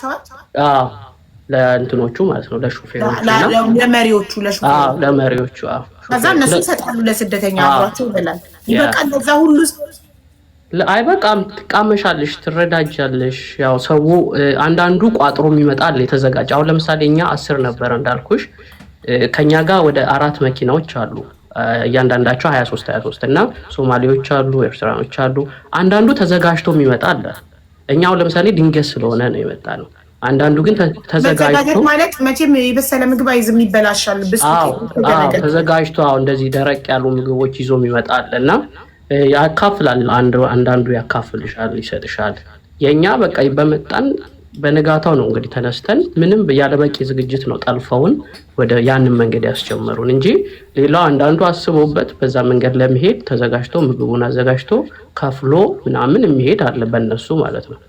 ሰጥታችኋል? አዎ ለእንትኖቹ ማለት ነው ለሹፌሮቹና ለመሪዎቹ ለመሪዎቹ ከዛ እነሱ ይሰጣሉ ለስደተኛ አብሯቸው ይበላል። ይበቃል ለዛ ሁሉ አይበቃም። ትቃመሻለሽ፣ ትረዳጃለሽ። ያው ሰው አንዳንዱ ቋጥሮ የሚመጣል የተዘጋጀ። አሁን ለምሳሌ እኛ 10 ነበር እንዳልኩሽ፣ ከኛ ጋር ወደ 4 መኪናዎች አሉ። እያንዳንዳቸው 23 እና ሶማሌዎች አሉ፣ ኤርትራኖች አሉ። አንዳንዱ ተዘጋጅቶ የሚመጣ አለ። እኛው ለምሳሌ ድንገት ስለሆነ ነው የመጣ ነው። አንዳንዱ ግን ተዘጋጅቶ ማለት መቼም የበሰለ ምግብ አይዝም ይበላሻል። ተዘጋጅቶ እንደዚህ ደረቅ ያሉ ምግቦች ይዞ የሚመጣ አለና ያካፍላል። አንዳንዱ ያካፍልሻል፣ ይሰጥሻል። የኛ በቃ በመጣን በነጋታው ነው እንግዲህ ተነስተን ምንም ያለበቂ ዝግጅት ነው ጠልፈውን ወደ ያንን መንገድ ያስጀመሩን እንጂ ሌላው አንዳንዱ አስቦበት በዛ መንገድ ለመሄድ ተዘጋጅቶ ምግቡን አዘጋጅቶ ከፍሎ ምናምን የሚሄድ አለ በእነሱ ማለት ነው።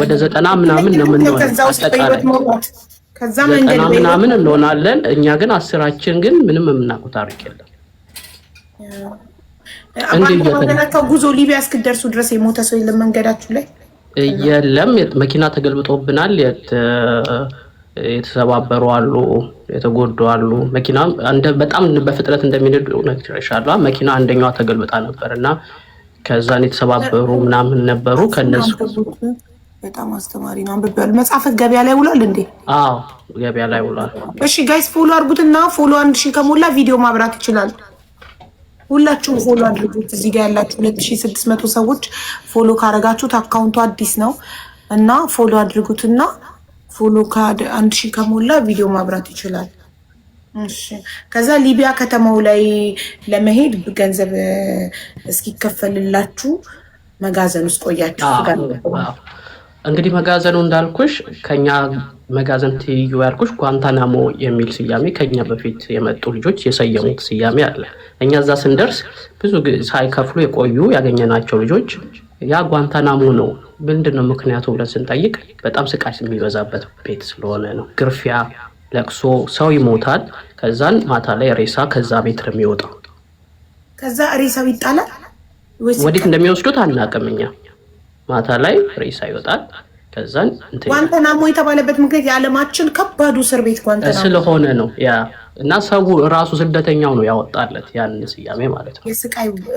ወደ 90 ምናምን ነው የምንሆነው። ከዛ መንገድ ምናምን እንሆናለን። እኛ ግን 10 ግን ምንም የምናውቀው ታሪክ የለም። ጉዞ ሊቢያ እስክደርሱ ድረስ የሞተ ሰው የለም መንገዳችሁ ላይ? የለም። መኪና ተገልብጦብናል። የተሰባበሩ አሉ፣ የተጎዱ አሉ። መኪና በጣም በፍጥነት እንደሚነዱ ነግሬሻለሁ። መኪና አንደኛዋ ተገልብጣ ነበርና ከዛን የተሰባበሩ ምናምን ነበሩ። ከነሱ በጣም አስተማሪ ነው። አንብቤያለሁ። መጽሐፍ ገበያ ላይ ውሏል እንዴ? አዎ ገበያ ላይ ውሏል። እሺ ጋይስ ፎሎ አድርጉትና ፎሎ 1000 ከሞላ ቪዲዮ ማብራት ይችላል። ሁላችሁም ፎሎ አድርጉት። እዚህ ጋር ያላችሁ 2600 ሰዎች ፎሎ ካረጋችሁት አካውንቱ አዲስ ነው እና ፎሎ አድርጉትና ፎሎ 1000 ከሞላ ቪዲዮ ማብራት ይችላል። እሺ ከዛ ሊቢያ ከተማው ላይ ለመሄድ ገንዘብ እስኪከፈልላችሁ መጋዘን ውስጥ ቆያችሁ። እንግዲህ መጋዘኑ እንዳልኩሽ ከኛ መጋዘን ትይዩ ያልኩሽ ጓንታናሞ የሚል ስያሜ ከኛ በፊት የመጡ ልጆች የሰየሙት ስያሜ አለ። እኛ እዛ ስንደርስ ብዙ ሳይከፍሉ የቆዩ ያገኘናቸው ልጆች ያ ጓንታናሞ ነው። ምንድነው ምክንያቱ ብለን ስንጠይቅ በጣም ስቃይ የሚበዛበት ቤት ስለሆነ ነው። ግርፊያ፣ ለቅሶ፣ ሰው ይሞታል። ከዛን ማታ ላይ ሬሳ ከዛ ቤት ነው የሚወጣው። ከዛ ሬሳው ይጣላል ወዴት እንደሚወስዱት አናውቅም እኛ። ማታ ላይ ሬሳ ይወጣል። ከዛን ጓንታናሞ የተባለበት ምክንያት የዓለማችን ከባዱ እስር ቤት ጓንታናሞ ስለሆነ ነው። ያ እና ሰው ራሱ ስደተኛው ነው ያወጣለት ያን ስያሜ ማለት ነው።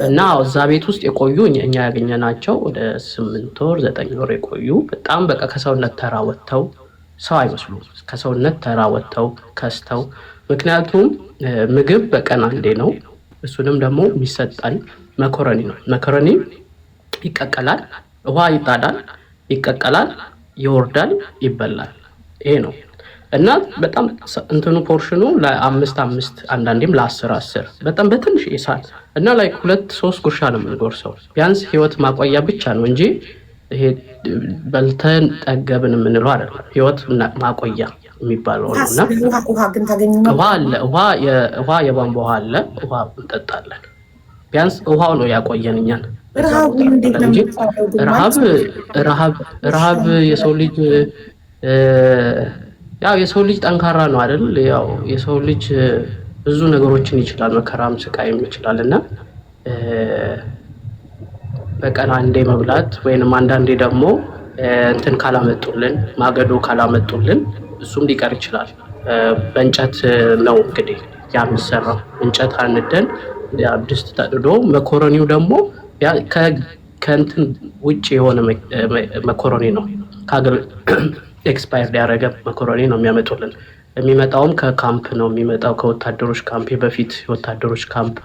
እና እዛ ቤት ውስጥ የቆዩ እኛ ያገኘናቸው ወደ 8 ወር 9 ወር የቆዩ በጣም በቃ ከሰውነት ተራ ወጥተው ሰው አይመስሉም። ከሰውነት ተራ ወጥተው ከስተው። ምክንያቱም ምግብ በቀን አንዴ ነው። እሱንም ደግሞ የሚሰጠን መኮረኒ ነው። መኮረኒ ይቀቀላል፣ ውሃ ይጣዳል፣ ይቀቀላል፣ ይወርዳል፣ ይበላል። ይሄ ነው እና በጣም እንትኑ ፖርሽኑ ለ5 አንዳንዴም ለ10 በጣም በትንሽ ይሳል እና ላይ 2-3 ጉርሻ ነው የምንጎርሰው። ቢያንስ ህይወት ማቆያ ብቻ ነው እንጂ ይሄ በልተን ጠገብን የምንለው አይደለም። ህይወት ማቆያ የሚባለው ነውና ውሃ ግን ታገኙና ውሃ የቧንቧ ውሃ አለ። ውሃ እንጠጣለን። ቢያንስ ውሃው ነው ያቆየን እኛን። ረሃብ የሰው ልጅ ያው የሰው ልጅ ጠንካራ ነው አይደል? ያው የሰው ልጅ ብዙ ነገሮችን ይችላል፣ መከራም ስቃይም ይችላልና በቀን አንዴ መብላት ወይንም አንዳንዴ ደግሞ እንትን ካላመጡልን ማገዶ ካላመጡልን እሱም ሊቀር ይችላል። በእንጨት ነው እንግዲህ ያ የሚሰራው። እንጨት አንደን ድስት ተጥዶ መኮረኒው ደግሞ ከእንትን ውጭ የሆነ መኮረኒ ነው። ካገር ኤክስፓየርድ ያደረገ መኮረኒ ነው የሚያመጡልን። የሚመጣውም ከካምፕ ነው የሚመጣው፣ ከወታደሮች ካምፕ። በፊት የወታደሮች ካምፕ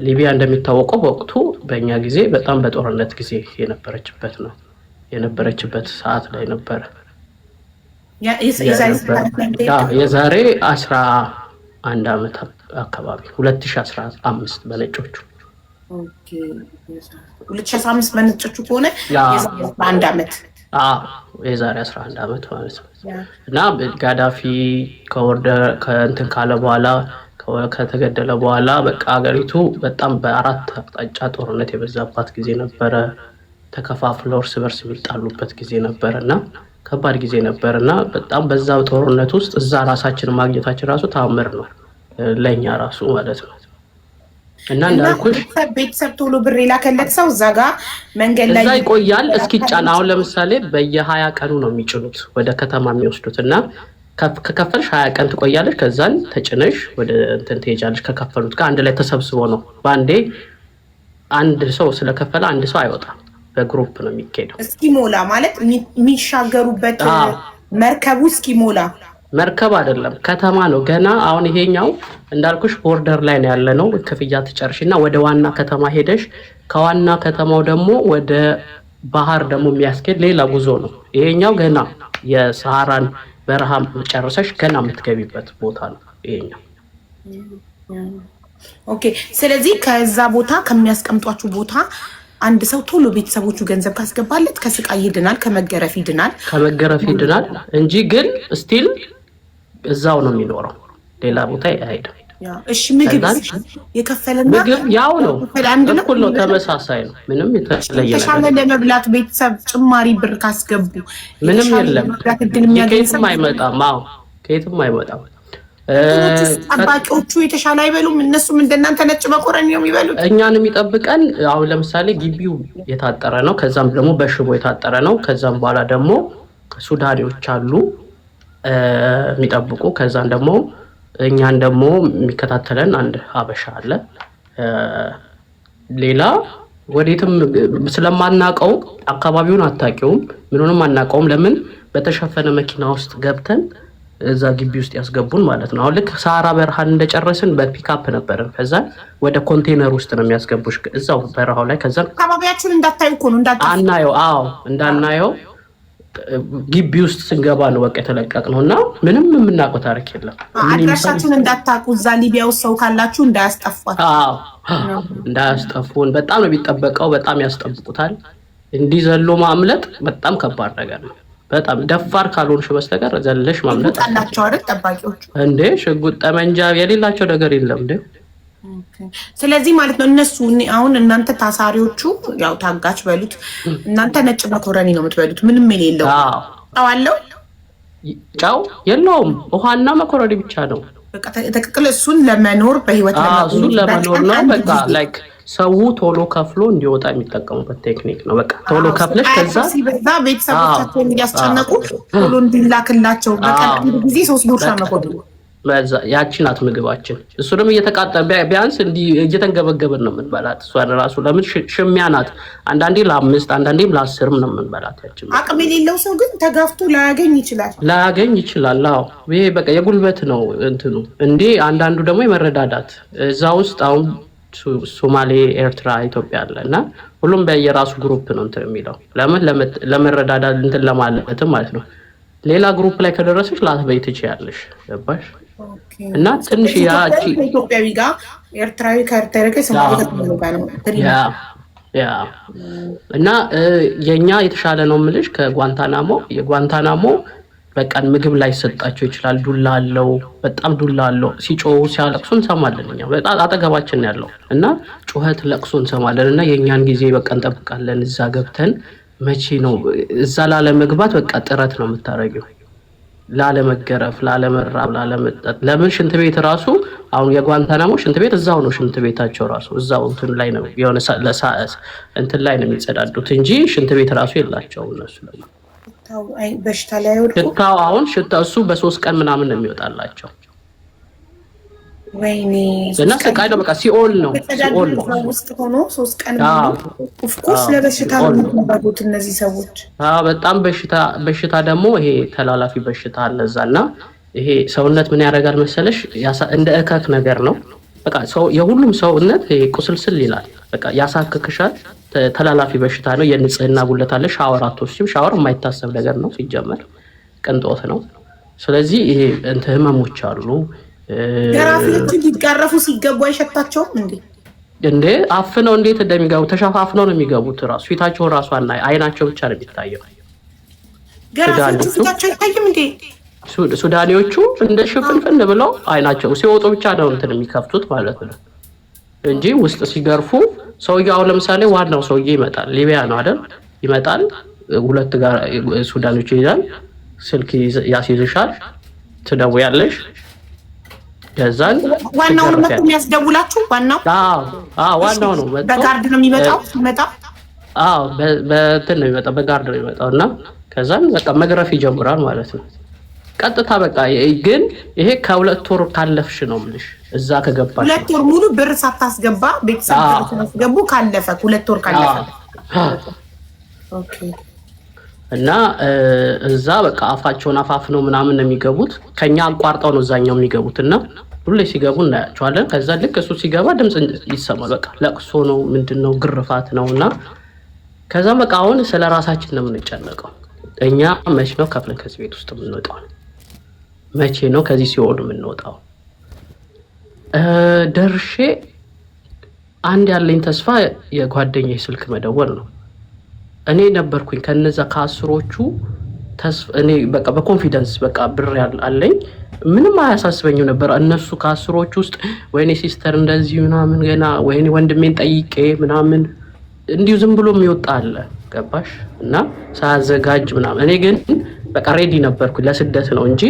ሊቢያ እንደሚታወቀው በወቅቱ በእኛ ጊዜ በጣም በጦርነት ጊዜ የነበረችበት ሰዓት ላይ ነበረ። የዛሬ 11 ዓመት አካባቢ 2015 በነጮቹ 2015 በነጮቹ ከሆነ የዛሬ 11 ዓመት የዛሬ 11 ዓመት ማለት ነው። እና ጋዳፊ ከእንትን ካለ በኋላ ከተገደለ በኋላ በቃ ሀገሪቱ በጣም በ4 አቅጣጫ ጦርነት የበዛባት ጊዜ ነበረ። ተከፋፍለው እርስ በርስ የሚጣሉበት ጊዜ ነበረና ከባድ ጊዜ ነበርና በጣም በዛ ጦርነት ውስጥ እዛ ራሳችን ማግኘታችን ራሱ ተአምር ነው ለኛ ራሱ ማለት ነው። እና እንዳልኩሽ ቤተሰብ ቶሎ ብር የላከለት ሰው እዛ ጋር መንገድ ላይ እዛ ይቆያል እስኪጫን። አሁን ለምሳሌ በየ20 ቀኑ ነው የሚጭኑት ወደ ከተማ የሚወስዱት እና ከከፈልሽ 20 ቀን ትቆያለሽ። ከዛን ተጭነሽ ወደ እንትን ትሄጃለሽ። ከከፈሉት ጋር አንድ ላይ ተሰብስቦ ነው በአንዴ። አንድ ሰው ስለከፈለ አንድ ሰው አይወጣም። በግሩፕ ነው የሚካሄደው። እስኪሞላ ማለት የሚሻገሩበት መርከቡ እስኪሞላ። መርከብ አይደለም ከተማ ነው ገና። አሁን ይሄኛው እንዳልኩሽ ቦርደር ላይ ነው ያለ ነው። ክፍያ ትጨርሽና ወደ ዋና ከተማ ሄደሽ ከዋና ከተማው ደግሞ ወደ ባህር ደግሞ የሚያስኬድ ሌላ ጉዞ ነው። ይሄኛው ገና የሰሃራን በረሃ ጨርሰሽ ገና የምትገቢበት ቦታ ነው ይሄኛው። ኦኬ። ስለዚህ ከዛ ቦታ ከሚያስቀምጧችሁ ቦታ አንድ ሰው ቶሎ ቤተሰቦቹ ገንዘብ ካስገባለት ከስቃይ ይድናል፣ ከመገረፍ ይድናል፣ እንጂ ግን ስቲል እዛው ነው የሚኖረው፣ ሌላ ቦታ አይሄድም። እሺ ምግብ የከፈለና ምግብ ያው ነው፣ እኩል ነው፣ ተመሳሳይ ነው። ምንም የተለየ ነገር ተሻለ ለመብላት ቤተሰብ ጭማሪ ብር ካስገቡ ምንም የለም። ከየትም አይመጣም። አዎ ከየትም አይመጣም። ጠባቂዎቹ የተሻለ አይበሉም። እነሱም እንደናንተ ነጭ መኮረኒ ነው የሚበሉት። እኛን የሚጠብቀን አሁን ለምሳሌ ግቢው የታጠረ ነው፣ ከዛም ደግሞ በሽቦ የታጠረ ነው። ከዛም በኋላ ደግሞ ሱዳኔዎች አሉ የሚጠብቁ። ከዛም ደግሞ እኛን ደግሞ የሚከታተለን አንድ ሀበሻ አለ። ሌላ ወዴትም ስለማናቀው አካባቢውን አታውቂውም፣ ምንንም አናውቀውም። ለምን በተሸፈነ መኪና ውስጥ ገብተን እዛ ግቢ ውስጥ ያስገቡን ማለት ነው። አሁን ልክ ሰሃራ በረሃን እንደጨረስን በፒካፕ ነበርን። ከዛ ወደ ኮንቴነር ውስጥ ነው የሚያስገቡሽ እዛው በረሃው ላይ። ከዛ አካባቢያችሁን እንዳታዩ እኮ ነው አናየው። አዎ እንዳናየው ግቢ ውስጥ ስንገባ ነው በቃ የተለቀቅነው እና ምንም የምናውቀው ታሪክ የለም። አድራሻችሁን እንዳታውቁ እዛ ሊቢያ ውስጥ ሰው ካላችሁ እንዳያስጠፏችሁ። አዎ እንዳያስጠፉን በጣም ነው የሚጠበቀው። በጣም ያስጠብቁታል። እንዲዘሉ ማምለጥ በጣም ከባድ ነገር ነው። በጣም ደፋር ካልሆንሽ በስተቀር ዘለሽ ማምለጥ አላቸው አይደል ጠባቂዎቹ? እንዴ ሽጉጥ ጠመንጃ የሌላቸው ነገር የለም እንዴ። ስለዚህ ማለት ነው እነሱ አሁን እናንተ ታሳሪዎቹ ያው ታጋች በሉት፣ እናንተ ነጭ መኮረኒ ነው የምትበሉት፣ ምንም የሌለው። ጨው አለው? ጨው የለውም፣ ውሃና መኮረኒ ብቻ ነው በቃ ተቀቅለ። እሱን ለመኖር በህይወት ለመኖር ነው በቃ ላይክ ሰው ቶሎ ከፍሎ እንዲወጣ የሚጠቀሙበት ቴክኒክ ነው። በቃ ቶሎ ከፍለሽ ከዛ ሲበዛ ቤተሰቦቻቸውን እያስጨነቁ ቶሎ እንዲላክላቸው በቃ አንድ ጊዜ 3 ጉርሻ መኮረኒ በዛ ያቺ ናት ምግባችን። እሱንም እየተቃጠለ ቢያንስ እንዲህ እየተንገበገበን ነው የምንበላት። እሷን ራሱ ለምን ሽሚያ ናት። አንዳንዴ ለ5 አንዳንዴም ለ10 ነው የምንበላት። ያቺ አቅም የሌለው ሰው ግን ተጋፍቶ ላያገኝ ይችላል። አዎ ይሄ በቃ የጉልበት ነው እንትኑ። እንዴ አንዳንዱ ደግሞ የመረዳዳት እዛ ውስጥ አሁን ሶማሌ፣ ኤርትራ፣ ኢትዮጵያ አለ እና ሁሉም በየራሱ ግሩፕ ነው እንትን የሚለው ለምን ለመረዳዳት እንትን ለማለትም ማለት ነው። ሌላ ግሩፕ ላይ ከደረሰች ላትበይ ትችያለሽ። ገባሽ? እና ትንሽ ያቺ ኢትዮጵያዊ ጋር ኤርትራዊ ከኤርትራ ጋር ሶማሌ ጋር ነው ያ እና የኛ የተሻለ ነው የምልሽ ከጓንታናሞ። የጓንታናሞ በቃ ምግብ ላይ ሰጣቸው ይችላል። ዱላ አለው፣ በጣም ዱላ አለው። ሲጮሁ ሲያለቅሱ እንሰማለን። እኛ በጣም አጠገባችን ያለው እና ጩኸት ለቅሶ እንሰማለን። እና የኛን ጊዜ በቃ እንጠብቃለን። እዛ ገብተን መቼ ነው እዛ ላለመግባት በቃ ጥረት ነው የምታረጊው፣ ላለመገረፍ፣ ላለመራብ፣ ላለመጠጥ። ለምን ሽንት ቤት ራሱ አሁን የጓንታናሞ ሽንት ቤት እዛው ነው። ሽንት ቤታቸው ራሱ እዛው እንትን ላይ ነው የሆነ እንትን ላይ ነው የሚጸዳዱት እንጂ ሽንት ቤት ራሱ የላቸውም እነሱ። በሽታ ላይ ወድቁ ሽታው አሁን ሽታው እሱ በ3 ቀን ምናምን ነው የሚወጣላቸው። ወይኔ እና ስቃይ ነው በቃ ሲኦል ነው ውስጥ ሆኖ 3 ቀን ኦፍኮርስ ለበሽታ ነው የሚባሉት እነዚህ ሰዎች። በጣም በሽታ ደግሞ ይሄ ተላላፊ በሽታ አለዛና ይሄ ሰውነት ምን ያደርጋል መሰለሽ እንደ እከክ ነገር ነው በቃ ሰው የሁሉም ሰውነት ይሄ ቁስልስል ይላል በቃ ያሳክክሻል። ተላላፊ በሽታ ነው። የንጽህና ጉለት አለ። ሻወር አትወስጂም። ሻወር የማይታሰብ ነገር ነው ሲጀመር፣ ቅንጦት ነው። ስለዚህ ይሄ እንትን ህመሞች አሉ። ገራፊዎቹ ሊጋረፉ ሲገቡ አይሸታቸውም እንዴ? አፍነው እንዴት እንደሚገቡ ተሸፋፍነው ነው የሚገቡት። ራሱ ፊታቸው ራሱ አይናቸው ብቻ ነው የሚታየው። ገራፊዎቹ ፊታቸው አይታይም እንዴ? ሱዳኔዎቹ እንደ ሽፍንፍን ብለው አይናቸው ሲወጡ ብቻ ነው እንትን የሚከፍቱት ማለት ነው እንጂ ውስጥ ሲገርፉ ሰውዬው አሁን ለምሳሌ ዋናው ሰውዬ ይመጣል። ሊቢያ ነው አይደል? ይመጣል። 2 ጋር ሱዳኖች ይይዛል። ስልክ ያስይዝሻል። ትደውያለሽ። ከዛን ዋናው ነው የሚያስደውላችሁ ዋናው ነው በጋርድ ነው የሚመጣው ሲመጣ በእንትን ነው የሚመጣው በጋርድ ነው የሚመጣው እና ከዛን በቃ መግረፍ ይጀምራል ማለት ነው። ቀጥታ በቃ ግን ይሄ ከ2 ወር ካለፍሽ ነው የምልሽ እዛ ከገባሽ 2 ወር ሙሉ ብር ሳታስገባ ቤተሰብ ሳታስገቡ ካለፈ 2 ወር ካለፈ ኦኬ። እና እዛ በቃ አፋቸውን አፋፍነው ምናምን ነው የሚገቡት። ከኛ አቋርጠው ነው እዛኛው የሚገቡት እና ሁሌ ሲገቡ እናያቸዋለን። ከዛ ልክ እሱ ሲገባ ድምፅ ይሰማል። በቃ ለቅሶ ነው ምንድነው ግርፋት ነውና ከዛ በቃ አሁን ስለራሳችን ነው የምንጨነቀው። እኛ መቼ ነው ከፍለን ከዚህ ቤት ውስጥ የምንወጣው? መቼ ነው ከዚህ ሲኦል የምንወጣው? ደርሼ አንድ ያለኝ ተስፋ የጓደኛዬ ስልክ መደወል ነው። እኔ ነበርኩኝ ከነዛ ከአስሮቹ እኔ በቃ በኮንፊደንስ በቃ ብር አለኝ ምንም አያሳስበኝም ነበር። እነሱ ከአስሮቹ ውስጥ ወይኔ ሲስተር እንደዚህ ምናምን ገና ወይኔ ወንድሜን ጠይቄ ምናምን እንዲሁ ዝም ብሎ የሚወጣ አለ ገባሽ? እና ሳያዘጋጅ ምናምን እኔ ግን በቃ ሬዲ ነበርኩ ለስደት ነው እንጂ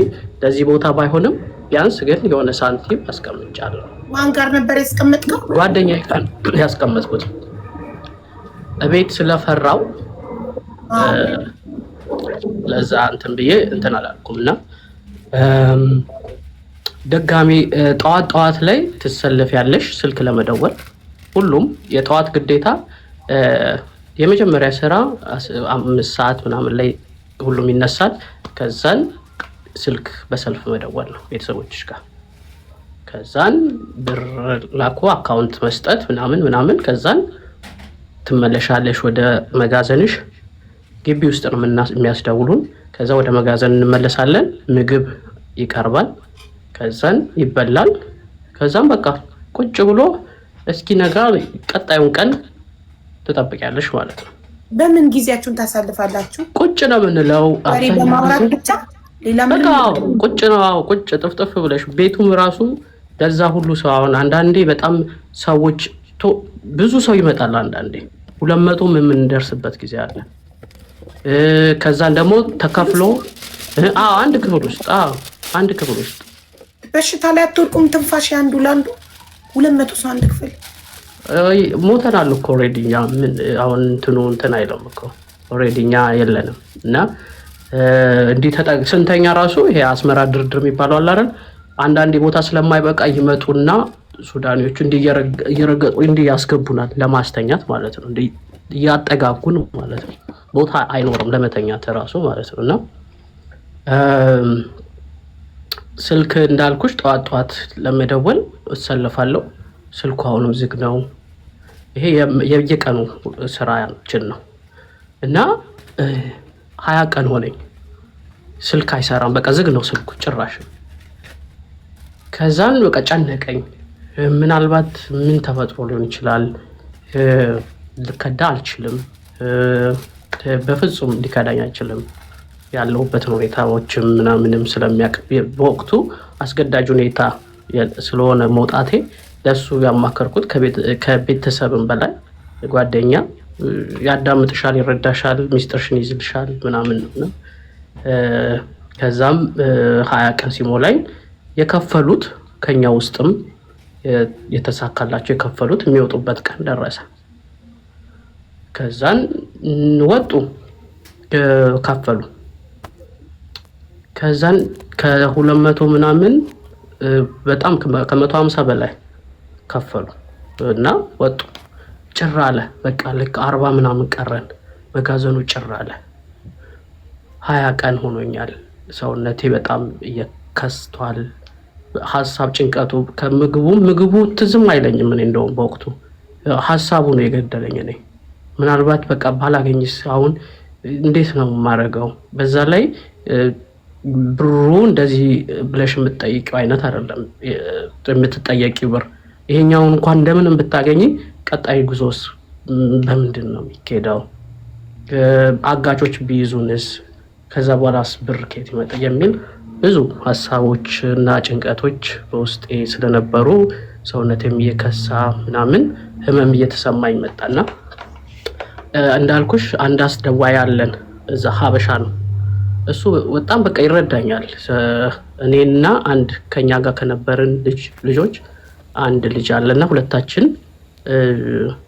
ለዚህ ቦታ ባይሆንም ቢያንስ ግን የሆነ ሳንቲም አስቀምጫለሁ። ማን ጋር ነበር ያስቀመጥከው? ጓደኛዬ ጋር ያስቀመጥኩት እቤት ስለፈራው ለዛ እንትን ብዬ እንትን አላልኩም። እና ደጋሚ ጠዋት ላይ ትሰለፊያለሽ ስልክ ለመደወል። ሁሉም የጠዋት ግዴታ የመጀመሪያ ስራ 5 ሰዓት ምናምን ላይ ሁሉም ይነሳል። ከዛን ስልክ በሰልፍ መደወል ነው ቤተሰቦችሽ ጋር። ከዛን ብር ላኩ አካውንት መስጠት ምናምን ከዛን ትመለሻለሽ ወደ መጋዘንሽ። ግቢ ውስጥ ነው የሚያስደውሉን። ከዛ ወደ መጋዘን እንመለሳለን። ምግብ ይቀርባል። ከዛን ይበላል። ከዛን በቃ ቁጭ ብሎ እስኪ ነጋ ቀጣዩን ቀን ትጠብቂያለሽ ማለት ነው። በምን ጊዜያችሁን ታሳልፋላችሁ? ቁጭ ነው የምንለው። በማውራት ብቻ ሌላ በቃ ቁጭ ነው። ቁጭ ጥፍጥፍ ብለሽ ቤቱም ራሱ ለዛ ሁሉ ሰው አሁን አንዳንዴ በጣም ሰዎች ብዙ ሰው ይመጣል። አንዳንዴ 200 የምንደርስበት ጊዜ አለ። ከዛን ደግሞ ተከፍሎ አንድ ክፍል ውስጥ በሽታ ላይ አትወድቁም? ትንፋሽ አንዱ ላንዱ 200 ሰው አንድ ክፍል ሞተናል እኮ ኦልሬዲ። እኛ ምን አሁን እንትን አይለም እኮ ኦልሬዲ እኛ የለንም። እና እንዲህ ስንተኛ ራሱ ይሄ አስመራ ድርድር የሚባለው አለ አይደል? አንዳንዴ ቦታ ስለማይበቃ ይመጡና ሱዳኒዎቹ እየረገጡ ያስገቡናል ለማስተኛት ማለት ነው። እያጠጋጉን ማለት ነው። ቦታ አይኖርም ለመተኛት ራሱ ማለት ነው። እና ስልክ እንዳልኩሽ ጠዋት ለመደወል እሰለፋለሁ። ስልኩ አሁንም ዝግ ነው። ይሄ የየቀኑ ስራችን ነው። እና 20 ቀን ሆነኝ ስልክ አይሰራም። በቃ ዝግ ነው ስልኩ ጭራሽ። ከዛን በቃ ጨነቀኝ። ምናልባት ምን ተፈጥሮ ሊሆን ይችላል? ልከዳ አልችልም። በፍጹም ሊከዳኝ አይችልም። ያለሁበትን ሁኔታዎችም ምናምንም ስለሚያውቅ በወቅቱ አስገዳጅ ሁኔታ ስለሆነ መውጣቴ ለሱ ያማከርኩት ከቤተሰብም በላይ ጓደኛ ያዳምጥሻል፣ ይረዳሻል፣ ሚስጥርሽን ይዝልሻል ምናምን ነው። ከዛም 20 ቀን ሲሞላኝ የከፈሉት ከኛ ውስጥም የተሳካላቸው የከፈሉት የሚወጡበት ቀን ደረሰ። ከዛን ወጡ ከፈሉ። ከዛን ከ200 ምናምን በጣም ከ150 በላይ ከፈሉ እና ወጡ። ጭር አለ በቃ ልክ 40 ምናምን ቀረን። መጋዘኑ ጭር አለ። 20 ቀን ሆኖኛል። ሰውነቴ በጣም እየከስቷል። ሀሳብ ጭንቀቱ ምግቡ ትዝም አይለኝም። እኔ እንደውም በወቅቱ ሀሳቡ ነው የገደለኝ። እኔ ምናልባት በቃ ባላገኝስ አሁን እንዴት ነው የማደርገው? በዛ ላይ ብሩ እንደዚህ ብለሽ የምትጠይቂው አይነት አይደለም የምትጠየቂው ብር። ይሄኛውን እንኳን እንደምንም ብታገኝ ቀጣይ ጉዞስ በምንድን ነው የሚካሄደው? አጋቾች ቢይዙንስ? ከዛ በኋላስ ብር ከየት ይመጣ የሚል ብዙ ሀሳቦች እና ጭንቀቶች በውስጤ ስለነበሩ ሰውነቴም እየከሳ ምናምን ህመም እየተሰማኝ መጣና እንዳልኩሽ አንድ አስደዋይ አለን እዛ ሀበሻ ነው። እሱ በጣም በቃ ይረዳኛል። እኔና አንድ ከኛ ጋር ከነበርን ልጆች አንድ ልጅ አለና ሁለታችን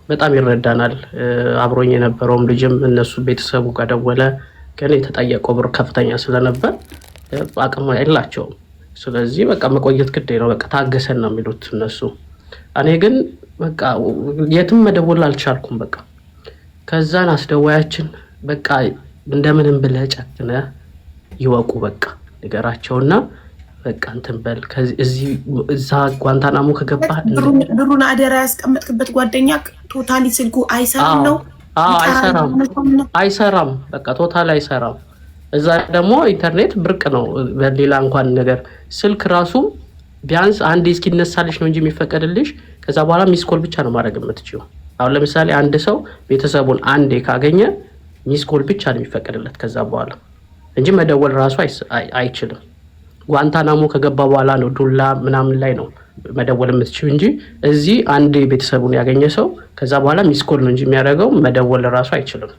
በጣም ይረዳናል። አብሮኝ የነበረውም ልጅም እነሱ ቤተሰቡ ጋር ደወለ፣ ግን የተጠየቀው ብር ከፍተኛ ስለነበር አቅም የላቸውም። ስለዚህ በቃ መቆየት ግድ ነው፣ በቃ ታገሰን ነው የሚሉት እነሱ። እኔ ግን በቃ የትም መደወል አልቻልኩም። በቃ ከዛን አስደዋያችን በቃ እንደምንም ብለህ ጨክነህ ይወቁ በቃ ንገራቸውና በቃ እንትን በል ከዚህ እዛ ጓንታናሞ ከገባህ ብሩን አደራ ያስቀመጥክበት ጓደኛ ቶታሊ ስልኩ አይሰራም ነው? አይሰራም። በቃ ቶታል አይሰራም። እዛ ደግሞ ኢንተርኔት ብርቅ ነው። በሌላ እንኳን ነገር ስልክ ራሱ ቢያንስ አንዴ እስኪነሳልሽ ነው እንጂ የሚፈቀድልሽ። ከዛ በኋላ ሚስኮል ብቻ ነው ማድረግ የምትችይው። አሁን ለምሳሌ አንድ ሰው ቤተሰቡን አንዴ ካገኘ ሚስኮል ብቻ ነው የሚፈቀድለት ከዛ በኋላ እንጂ መደወል ራሱ አይችልም። ጓንታናሞ ከገባ በኋላ ነው ዱላ ምናምን ላይ ነው መደወል የምትችይው እንጂ እዚህ አንዴ ቤተሰቡን ያገኘ ሰው ከዛ በኋላ ሚስኮል ነው እንጂ የሚያደርገው መደወል ራሱ አይችልም።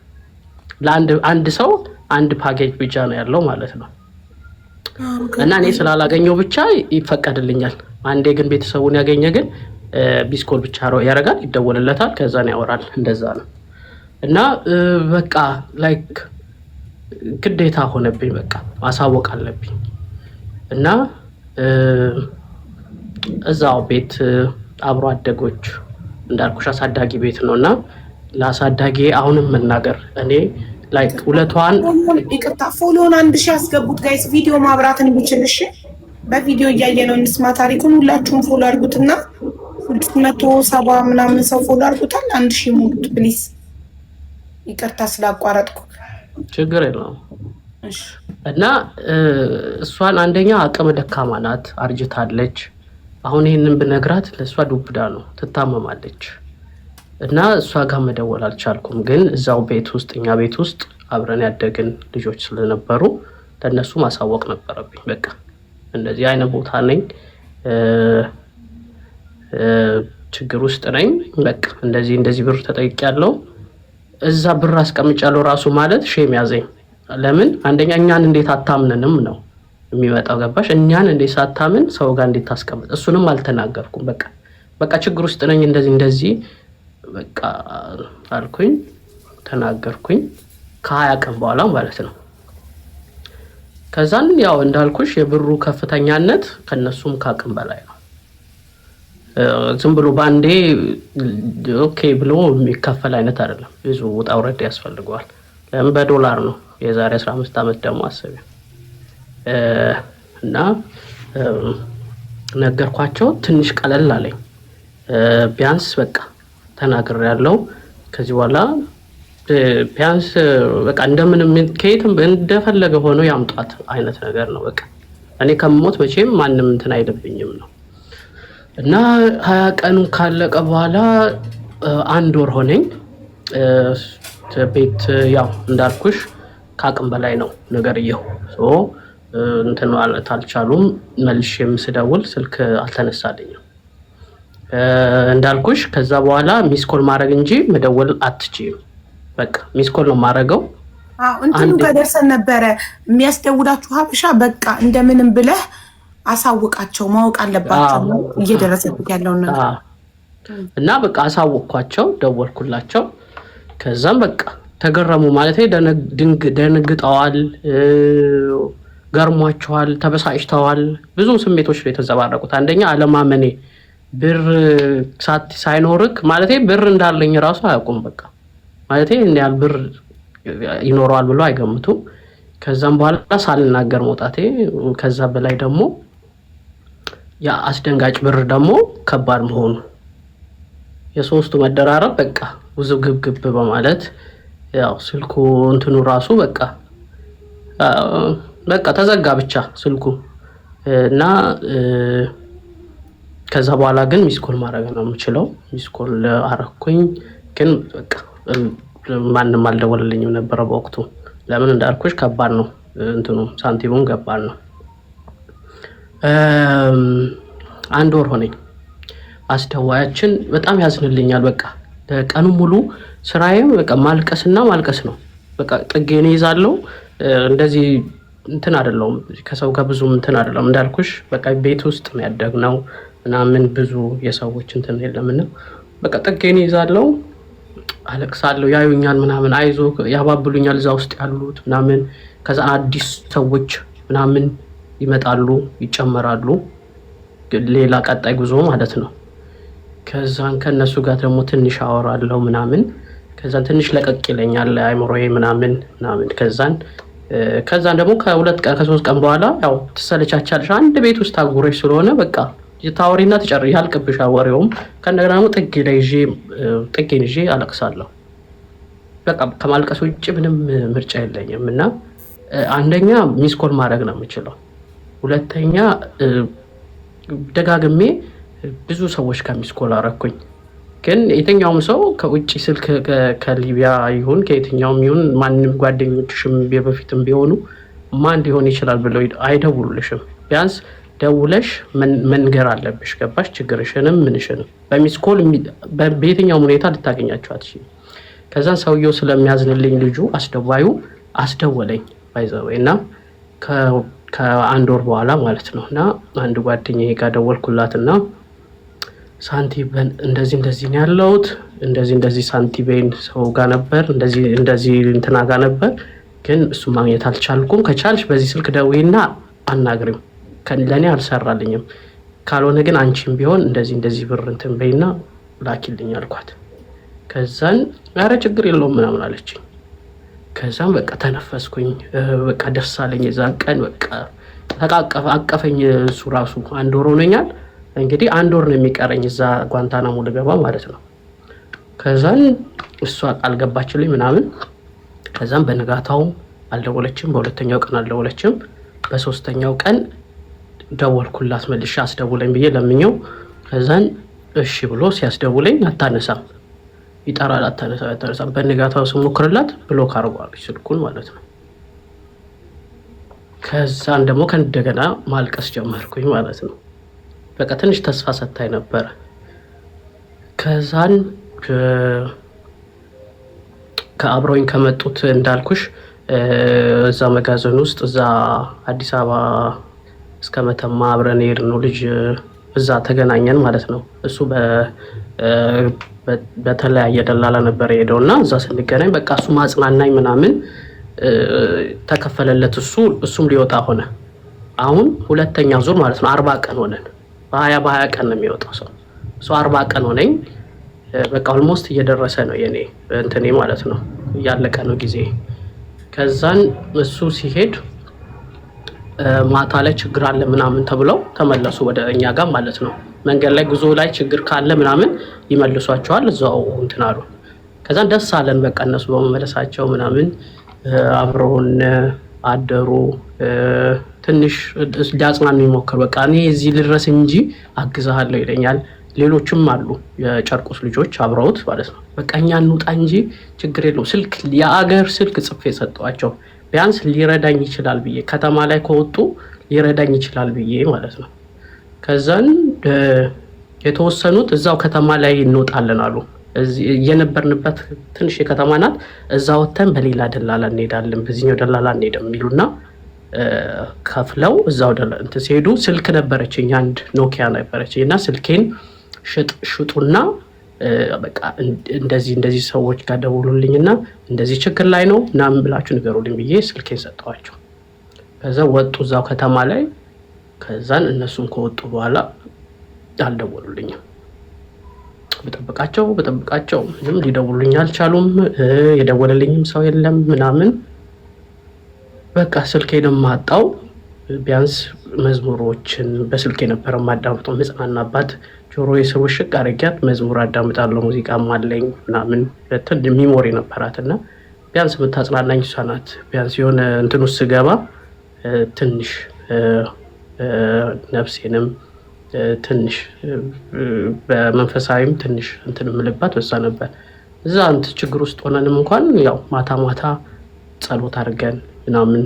ለአንድ ሰው አንድ ፓኬጅ ብቻ ነው ያለው ማለት ነው። እና እኔ ስላላገኘው ብቻ ይፈቀድልኛል። አንዴ ግን ቤተሰቡን ያገኘ ግን ሚስኮል ብቻ ያደርጋል፣ ይደወልለታል፣ ከዛን ያወራል። እንደዛ ነው። እና በቃ ላይክ ግዴታ ሆነብኝ፣ በቃ ማሳወቅ አለብኝ። እና እዛው ቤት አብሮ አደጎች እንዳልኩሽ አሳዳጊ ቤት ነው። እና ለአሳዳጊ አሁንም መናገር እኔ ላይክ ሁለቷን ይቅርታ ፎሎውን 1000 ያስገቡት ጋይስ፣ ቪዲዮ ማብራት እንዲችልሽ በቪዲዮ እያየ ነው እንስማ ታሪኩን። ሁላችሁም ፎሎ አድርጉትና 670 ምናምን ሰው ፎሎ አድርጉታል። 1000 ሙሉት ፕሊዝ። ይቅርታ ስላቋረጥኩ። ችግር የለውም። እና እሷን አንደኛ አቅም ደካማ ናት፣ አርጅታለች። አሁን ይሄንን ብነግራት ለእሷ ዱብዳ ነው፣ ትታመማለች። እና እሷ ጋር መደወል አልቻልኩም። ግን እዛው ቤት ውስጥ እኛ ቤት ውስጥ አብረን ያደግን ልጆች ስለነበሩ ለእነሱ ማሳወቅ ነበረብኝ። በቃ እንደዚህ አይነት ቦታ ነኝ፣ ችግር ውስጥ ነኝ፣ በቃ እንደዚህ ብር ተጠይቄያለሁ፣ እዛ ብር አስቀምጫለሁ ራሱ ማለት ሼም ያዘኝ። ለምን አንደኛ እኛን እንዴት አታምነንም ነው የሚመጣው፣ ገባሽ? እኛን እንዴት ሳታምን ሰው ጋር እንዴት ታስቀምጥ? እሱንም አልተናገርኩም። በቃ ችግር ውስጥ ነኝ እንደዚህ በቃ አልኩኝ፣ ተናገርኩኝ። ከ20 ቀን በኋላ ማለት ነው። ከዛን ያው እንዳልኩሽ የብሩ ከፍተኛነት ከነሱም ከአቅም በላይ ነው። ዝም ብሎ ባንዴ ኦኬ ብሎ የሚከፈል አይነት አይደለም። ብዙ ውጣ ውረድ ያስፈልገዋል። ለምን በዶላር ነው። የዛሬ 15 ዓመት ደግሞ አሰብ እና ነገርኳቸው። ትንሽ ቀለል አለኝ። ቢያንስ በቃ ተናግሬያለሁ። ከዚህ በኋላ ቢያንስ በቃ እንደምንም ከየትም እንደፈለገ ሆኖ ያምጧት አይነት ነገር ነው። በቃ እኔ ከሞት መቼም ማንም እንትን አይልብኝም ነው። እና 20 ቀኑ ካለቀ በኋላ 1 ወር ሆነኝ። ቤት ያው እንዳልኩሽ ከአቅም በላይ ነው ነገርየው። እንትን ማለት አልቻሉም። መልሼ ስደውል ስልክ አልተነሳልኝም። እንዳልኩሽ ከዛ በኋላ ሚስኮል ማድረግ እንጂ መደወል አትችይም። በቃ ሚስኮል ነው ማድረገው። እንትኑ ከደርሰን ነበረ የሚያስደውላችሁ ሀበሻ በቃ እንደምንም ብለህ አሳውቃቸው፣ ማወቅ አለባቸው እየደረሰበት ያለውን ነገር። እና በቃ አሳወቅኳቸው፣ ደወልኩላቸው። ከዛም በቃ ተገረሙ ማለት ደንግጠዋል፣ ገርሟቸዋል፣ ተበሳጭተዋል። ብዙ ስሜቶች ነው የተዘባረቁት። አንደኛ አለማመኔ፣ ብር ሳይኖርክ ማለት ብር እንዳለኝ ራሱ አያውቁም። በቃ ማለት ያህል ብር ይኖረዋል ብሎ አይገምቱም። ከዛም በኋላ ሳልናገር መውጣቴ፣ ከዛ በላይ ደግሞ ያ አስደንጋጭ ብር ደግሞ ከባድ መሆኑ፣ የሶስቱ መደራረብ በቃ ውዝግብግብ በማለት ያው ስልኩ እንትኑ ራሱ በቃ ተዘጋ ብቻ ስልኩ። እና ከዛ በኋላ ግን ሚስኮል ማድረግ ነው የምችለው። ሚስኮል አረኩኝ፣ ግን በቃ ማንም አልደወለልኝም ነበረ በወቅቱ። ለምን እንዳልኩሽ ከባድ ነው እንትኑ፣ ሳንቲሙም ከባድ ነው። 1 ወር ሆነኝ። አስደዋያችን በጣም ያዝንልኛል። በቃ ቀኑ ሙሉ ስራዬ በቃ ማልቀስና ማልቀስ ነው። በቃ ጥጌኔ ይዛለው እንደዚህ እንትን አይደለም ከሰው ጋር ብዙ እንትን አይደለም እንዳልኩሽ በቃ ቤት ውስጥ ነው ያደግነው ምናምን ብዙ የሰዎች እንትን የለምና በቃ ጥጌን ይዛለው አለቅሳለሁ ያዩኛል ምናምን አይዞ ያባብሉኛል እዛ ውስጥ ያሉት ምናምን ከዛ አዲስ ሰዎች ምናምን ይመጣሉ ይጨመራሉ ሌላ ቀጣይ ጉዞ ማለት ነው ከዛን ከነሱ ጋር ደግሞ ትንሽ አወራለሁ ምናምን ከዛን ትንሽ ለቀቅ ይለኛል አይምሮዬ ምናምን ከዛን ደግሞ ከሁለት ቀን ከሶስት ቀን በኋላ ያው ትሰለቻቻለሽ አንድ ቤት ውስጥ ታጉረሽ ስለሆነ በቃ ታወሪና ትጨርሽ ያልቅብሽ ወሬውም ከነገና ደግሞ ጥጌን ይዤ አለቅሳለሁ በቃ ከማልቀስ ውጭ ምንም ምርጫ የለኝም እና አንደኛ ሚስኮል ማድረግ ነው የምችለው ሁለተኛ ደጋግሜ ብዙ ሰዎች ከሚስኮል አረኩኝ ግን የትኛውም ሰው ከውጪ ስልክ ከሊቢያ ይሁን ከየትኛውም ይሁን ማንንም ጓደኞችሽም በፊትም ቢሆኑ ማን ሊሆን ይችላል ብለው አይደውሉልሽም ቢያንስ ደውለሽ መንገር አለብሽ ገባሽ ችግርሽንም ምንሽንም በሚስኮል በየትኛውም ሁኔታ ልታገኛቸው አትችይም ከዛን ሰውየው ስለሚያዝንልኝ ልጁ አስደወለኝ ባይዘወይና ከአንድ ወር በኋላ ማለት ነውና አንድ ጓደኛዬ ጋር ደወልኩላትና ሳንቲቤን እንደዚህ ነው ያለውት እንደዚህ ሳንቲቤን ሰው ጋር ነበር እንደዚህ እንትና ጋር ነበር ግን እሱ ማግኘት አልቻልኩም ከቻልሽ በዚህ ስልክ ደውይና አናግሪው ለኔ አልሰራልኝም ካልሆነ ግን አንቺም ቢሆን እንደዚህ ብር እንትን በይና ላኪልኝ አልኳት ከዛን ኧረ ችግር የለውም ምናምን አለችኝ ከዛም በቃ ተነፈስኩኝ በቃ ደስ አለኝ የዛን ቀን በቃ አቀፈኝ እሱ ራሱ አንድ ወር ሆነኛል እንግዲህ አንድ ወር ነው የሚቀረኝ እዛ ጓንታናሞ ልገባ ማለት ነው ከዛን እሷ አልገባችልኝ ምናምን ከዛም በንጋታው አልደወለችም በሁለተኛው ቀን አልደወለችም በሶስተኛው ቀን ደወልኩላት መልሼ አስደውለኝ ብዬ ለምኘው ከዛን እሺ ብሎ ሲያስደውለኝ አታነሳም ይጣራል አታነሳም በንጋታው ስሞክርላት ብሎክ አርጓለች ስልኩን ማለት ነው ከዛን ደግሞ ከእንደገና ማልቀስ ጀመርኩኝ ማለት ነው በቃ ትንሽ ተስፋ ሰጥታኝ ነበር ከዛን ከአብሮኝ ከመጡት እንዳልኩሽ እዛ መጋዘን ውስጥ እዛ አዲስ አበባ እስከ መተማ አብረን ነው ልጅ እዛ ተገናኘን ማለት ነው እሱ በተለያየ ደላላ ነበር ሄደውና እዛ ስንገናኝ በቃ እሱ ማጽናናኝ ምናምን ተከፈለለት እሱም ሊወጣ ሆነ አሁን ሁለተኛ ዙር ማለት ነው 40 ቀን ሆነን በ20 ቀን ነው የሚወጣው ሰው 40 ቀን ሆነኝ በቃ ኦልሞስት እየደረሰ ነው የኔ እንትኔ ማለት ነው ያለቀ ነው ጊዜ ከዛን እሱ ሲሄድ ማታ ላይ ችግር አለ ምናምን ተብለው ተመለሱ ወደ እኛ ጋር ማለት ነው መንገድ ላይ ጉዞ ላይ ችግር ካለ ምናምን ይመልሷቸዋል እዛው እንትን አሉ ከዛን ደስ አለን በቃ እነሱ በመመለሳቸው ምናምን አብረውን አደሩ ትንሽ ሊያጽናኑ ይሞክር በቃ እኔ እዚህ ልድረስ እንጂ አግዛለሁ ይለኛል ሌሎችም አሉ የጨርቁስ ልጆች አብረውት ማለት ነው በቃ እኛ እንውጣ እንጂ ችግር የለው ስልክ የአገር ስልክ ጽፌ ሰጠዋቸው ቢያንስ ሊረዳኝ ይችላል ብዬ ከተማ ላይ ከወጡ ሊረዳኝ ይችላል ብዬ ማለት ነው ከዛን የተወሰኑት እዛው ከተማ ላይ እንወጣለን አሉ የነበርንበት ትንሽ የከተማ ናት እዛ ወተን በሌላ ደላላ እንሄዳለን በዚህኛው ደላላ እንሄድም የሚሉና ከፍለው እዛው እንትን ሲሄዱ ስልክ ነበረችኝ አንድ ኖኪያ ነበረችኝና ስልኬን ሽጡና በቃ እንደዚህ ሰዎች ጋር ደውሉልኝና እንደዚህ ችግር ላይ ነው ምናምን ብላችሁ ንገሩልኝ ብዬ ስልኬን ሰጠዋቸው ከዛ ወጡ እዛው ከተማ ላይ ከዛን እነሱም ከወጡ በኋላ አልደወሉልኝም በጠብቃቸው ምንም ሊደውሉልኝ አልቻሉም የደወለልኝም ሰው የለም ምናምን በቃ ስልኬንም ማጣው ቢያንስ መዝሙሮችን በስልኬ ነበር ማዳምጠው መጽናናባት ጆሮዬ ስር ውሽቅ አድርጊያት መዝሙር አዳምጣለሁ ሙዚቃም አለኝ ምናምን በተል ሚሞሪ ነበራትና ቢያንስ የምታጽናናኝ እሷ ናት ቢያንስ የሆነ እንትን ውስጥ ስገባ ትንሽ ነፍሴንም ትንሽ በመንፈሳዊም ትንሽ እንትን ምልባት በዛ ነበር እዛ አንተ ችግር ውስጥ ሆነንም እንኳን ያው ማታ ጸሎት አድርገን ምናምን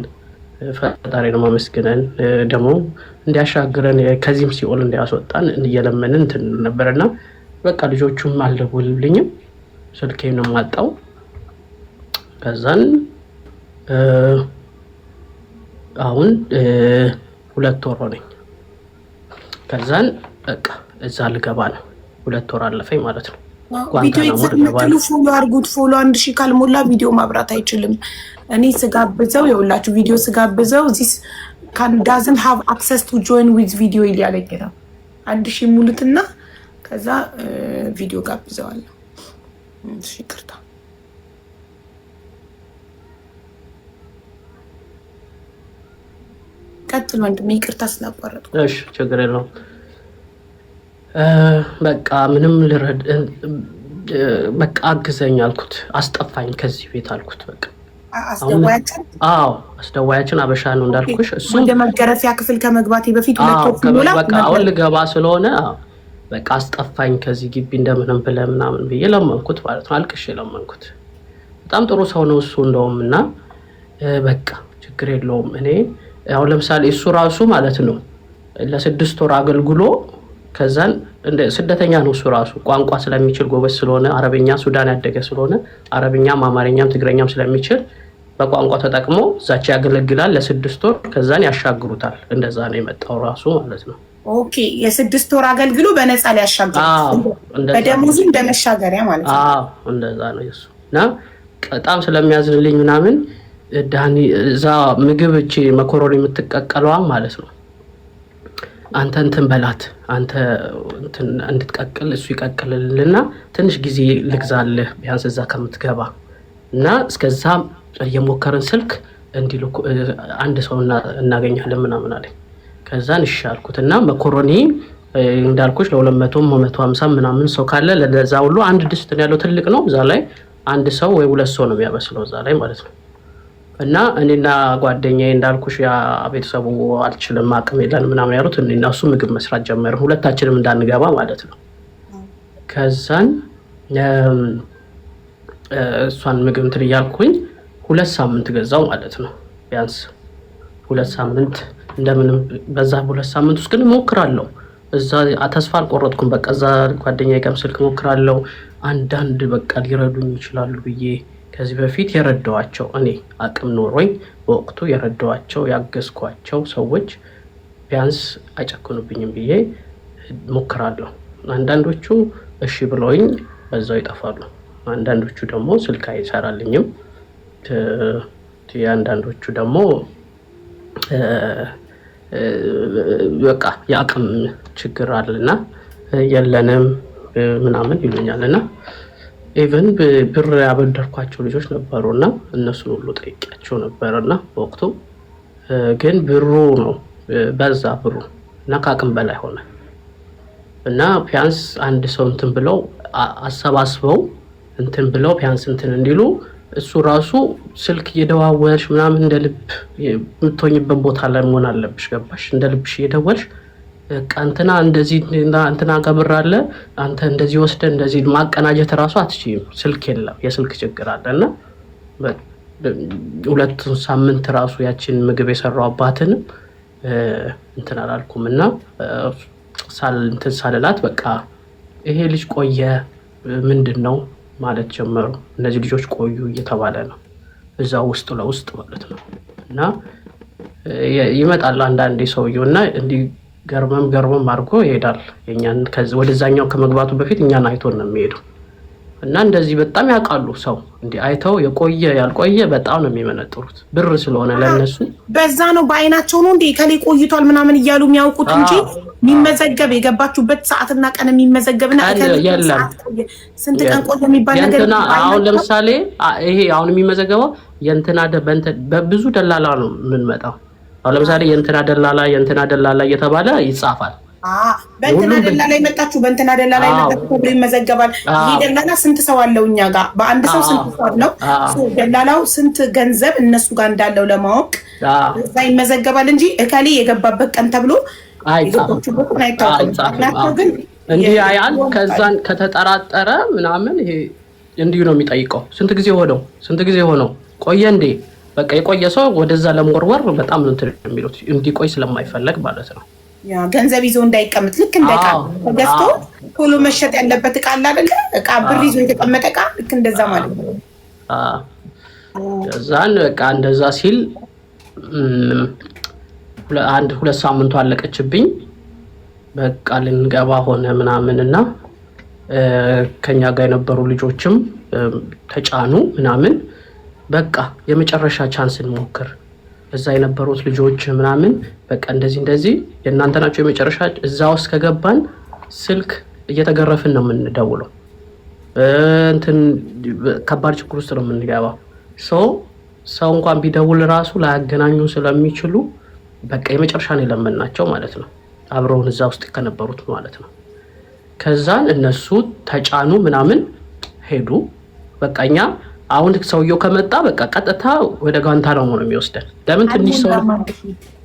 ፈጣሪን ማመስገን ደግሞ እንዲያሻግረን ከዚህም ሲኦል እንዲያስወጣን እየለመንን እንትን ነበርና በቃ ልጆቹም አልደወሉልኝም ስልኬንም ማጣው ከዛን አሁን 2 ወር ሆነኝ። ከዛን በቃ እዛ ልገባ ነው። 2 ወር አለፈኝ ማለት ነው። ቪዲዮ ይዘምትሉ ፎሎ አድርጉት። ፎሎ 1000 ካልሞላ ቪዲዮ ማብራት አይችልም። እኔ ስጋብዘው የውላችሁ ቪዲዮ ስጋብዘው this doesn't have access to join with video ይያለኝ ነው። 1000 ሙሉትና ከዛ ቪዲዮ ጋብዘዋለሁ። እሺ ይቅርታ ቀጥል ወንድሜ፣ ይቅርታ ስላቋረጥኩ። እሺ ችግር የለውም። በቃ ምንም በቃ አግዘኝ አልኩት። አስጠፋኝ ከዚህ ቤት አልኩት። በቃ አስደዋያችን? አዎ አስደዋያችን አበሻ ነው እንዳልኩሽ። እሱ ወደ መገረፊያ ክፍል ከመግባቴ በፊት በቃ አሁን ልገባ ስለሆነ በቃ አስጠፋኝ ከዚህ ግቢ እንደምንም ብለህ ምናምን ብዬ ለመንኩት ማለት ነው። አልቅሼ ለመንኩት። በጣም ጥሩ ሰው ነው እሱ እንደውም። እና በቃ ችግር የለውም። እኔ ያው ለምሳሌ እሱ ራሱ ማለት ነው ለ6 ወር አገልግሎ ከዛን ስደተኛ ነው እሱ ራሱ። ቋንቋ ስለሚችል ጎበዝ ስለሆነ አረብኛ ሱዳን ያደገ ስለሆነ አረብኛም አማርኛም ትግረኛም ስለሚችል በቋንቋ ተጠቅሞ እዛች ያገለግላል ለ6 ወር። ከዛን ያሻግሩታል። እንደዛ ነው የመጣው ራሱ ማለት ነው። ኦኬ የ6 ወር አገልግሎ በነፃ ሊያሻግሩት በደሞዙ እንደመሻገሪያ ማለት ነው። አዎ እንደዛ ነው እሱ። እና በጣም ስለሚያዝንልኝ ምናምን ዳኒ እዛ ምግብ እቺ መኮሮኒ የምትቀቀለዋ ማለት ነው አንተ እንትን በላት አንተ እንትን እንድትቀቅል እሱ ይቀቅልልና ትንሽ ጊዜ ልግዛልህ ቢያንስ እዛ ከምትገባ እና እስከዛ የሞከርን ስልክ እንዲልኩ አንድ ሰው እናገኛለን ምናምን አለኝ። ከዛን እሺ አልኩትና መኮሮኒ እንዳልኩሽ ለ200 150 ምናምን ሰው ካለ ለዛ ሁሉ አንድ ድስት ነው ያለው፣ ትልቅ ነው። እዛ ላይ አንድ ሰው ወይ 2 ሰው ነው የሚያበስለው እዛ ላይ ማለት ነው። እና እኔና ጓደኛዬ እንዳልኩሽ ያ ቤተሰቡ አልችልም አቅም የለን ምናምን ያሉት እኔና እሱ ምግብ መስራት ጀመርን፣ ሁለታችንም እንዳንገባ ማለት ነው። ከዛን እሷን ምግብ እንትን እያልኩኝ 2 ሳምንት ገዛው ማለት ነው። ቢያንስ 2 ሳምንት እንደምንም በዛ 2 ሳምንት ውስጥ ግን እሞክራለሁ። እዛ ተስፋ አልቆረጥኩም። በቃ እዛ ጓደኛዬ ጋርም ስልክ እሞክራለሁ። አንዳንድ በቃ ሊረዱኝ ይችላሉ ብዬ ከዚህ በፊት የረዳኋቸው እኔ አቅም ኖሮኝ በወቅቱ የረዳኋቸው ያገዝኳቸው ሰዎች ቢያንስ አይጨክኑብኝም ብዬ ሞክራለሁ። አንዳንዶቹ እሺ ብለውኝ በዛው ይጠፋሉ። አንዳንዶቹ ደግሞ ስልክ አይሰራልኝም። አንዳንዶቹ ደግሞ በቃ የአቅም ችግር አለና የለንም ምናምን ይሉኛልና ኢቨን ብር ያበደርኳቸው ልጆች ነበሩና እነሱን ሁሉ ጠይቄያቸው ነበርና በወቅቱ ግን ብሩ ነው በዛ ብሩ እና ከአቅም በላይ ሆነ እና ቢያንስ አንድ ሰው እንትን ብለው አሰባስበው እንትን ብለው ቢያንስ እንትን እንዲሉ እሱ ራሱ ስልክ እየደዋወልሽ ምናምን እንደ ልብ የምትሆኝበት ቦታ ላይ መሆን አለብሽ። ገባሽ? እንደ ልብሽ እየደወልሽ እንትና እንደዚህ እንትና ገብር አለ አንተ እንደዚህ ወስደ እንደዚህ ማቀናጀት ራሱ አትችይም። ስልክ የለም፣ የስልክ ችግር አለና 2 ሳምንት ራሱ ያችን ምግብ የሰራው አባትን እንትን አላልኩም እና እንትን ሳልላት በቃ ይሄ ልጅ ቆየ ምንድን ነው ማለት ጀመሩ። እነዚህ ልጆች ቆዩ እየተባለ ነው እዛ ውስጥ ለውስጥ ማለት ነው። እና ይመጣል አንዳንዴ ሰውየው እና እንዲህ ገርመም አድርጎ ይሄዳል። የኛን ወደዛኛው ከመግባቱ በፊት እኛን አይቶን ነው የሚሄደው። እና እንደዚህ በጣም ያውቃሉ ሰው እንዲህ አይተው የቆየ ያልቆየ በጣም ነው የሚመነጥሩት ብር ስለሆነ ለነሱ በዛ ነው በአይናቸው ነው እንዴ ከሌ ቆይቷል ምናምን እያሉ የሚያውቁት እንጂ የሚመዘገብ የገባችሁበት ሰዓትና ቀን የሚመዘገብና የለም። ስንት ቀን ቆየ የሚባል ነገር አሁን ለምሳሌ ይሄ አሁን የሚመዘገበው የእንትና በብዙ ደላላ ነው የምንመጣው። አሁን ለምሳሌ የእንትና ደላላ እየተባለ ይጻፋል። በእንትና ደላላ የመጣችሁ በእንትና ደላላ የመጣችሁ ተብሎ ይመዘገባል። ይሄ ደላላ ስንት ሰው አለው እኛ ጋር በአንድ ሰው ስንት ሰው አለው? ደላላው ስንት ገንዘብ እነሱ ጋር እንዳለው ለማወቅ እዛ ይመዘገባል እንጂ እከሌ የገባበት ቀን ተብሎ አይጻፍም። አይታወቅም። እንዲህ ያያል። ከዛን ከተጠራጠረ ምናምን ይሄ እንዲሁ ነው የሚጠይቀው። ስንት ጊዜ ሆነው ቆየ እንዴ? በቃ የቆየ ሰው ወደዛ ለመወርወር በጣም ነው እንትን የሚሉት እንዲቆይ ስለማይፈለግ ማለት ነው። ያ ገንዘብ ይዞ እንዳይቀመጥ ልክ እንደ ዕቃ ተገዝቶ ቶሎ መሸጥ ያለበት ዕቃ አለ አይደለ? ዕቃ ብር ይዞ የተቀመጠ ዕቃ ልክ እንደዛ ማለት ነው። ከዛን በቃ እንደዛ ሲል አንድ 2 ሳምንቱ አለቀችብኝ። በቃ ልንገባ ሆነ ምናምን እና ከኛ ጋር የነበሩ ልጆችም ተጫኑ ምናምን። በቃ የመጨረሻ ቻንስ እንሞክር እዛ የነበሩት ልጆች ምናምን በቃ እንደዚህ የእናንተ ናቸው የመጨረሻ። እዛ ውስጥ ከገባን ስልክ እየተገረፍን ነው የምንደውለው። እንትን ከባድ ችግር ውስጥ ነው የምንገባው። ሰው እንኳን ቢደውል ራሱ ላያገናኙ ስለሚችሉ በቃ የመጨረሻ ነው የለመናቸው ማለት ነው። አብረውን እዛ ውስጥ ከነበሩት ማለት ነው። ከዛን እነሱ ተጫኑ ምናምን ሄዱ። በቃ እኛ አሁን ሰውየው ከመጣ በቃ ቀጥታ ወደ ጓንታናሞ ነው የሚወስደን። ለምን ትንሽ ሰው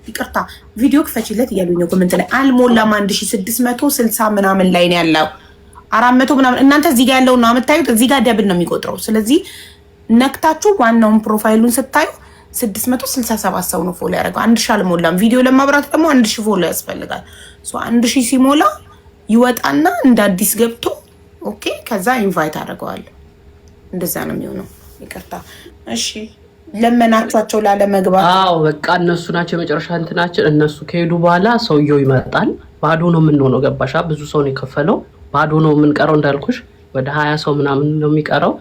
ይቅርታ ቪዲዮ ክፈችለት እያሉኝ ነው ኮሜንት ላይ። አልሞላም 1660 ምናምን ላይ ነው ያለው 400 ምናምን። እናንተ እዚህ ጋር ያለውን ነው የምታዩት። እዚህ ጋር ደብል ነው የሚቆጥረው። ስለዚህ ነክታችሁ ዋናውን ፕሮፋይሉን ስታዩ 667 ሰው ነው ፎሎ ያደረገው። 1000 አልሞላም። ቪዲዮ ለማብራት ደግሞ 1000 ፎሎ ያስፈልጋል። 1000 ሲሞላ ይወጣና እንደ አዲስ ገብቶ ኦኬ፣ ከዛ ኢንቫይት አደርገዋለሁ። እንደዛ ነው የሚሆነው። ይቅርታ እሺ። ለመናቸዋቸው ላለመግባት። አዎ በቃ እነሱ ናቸው የመጨረሻ እንትናችን። እነሱ ከሄዱ በኋላ ሰውየው ይመጣል። ባዶ ነው የምንሆነው። ገባሻ? ብዙ ሰው ነው የከፈለው። ባዶ ነው የምንቀረው። እንዳልኩሽ ወደ 20 ሰው ምናምን ነው የሚቀረው።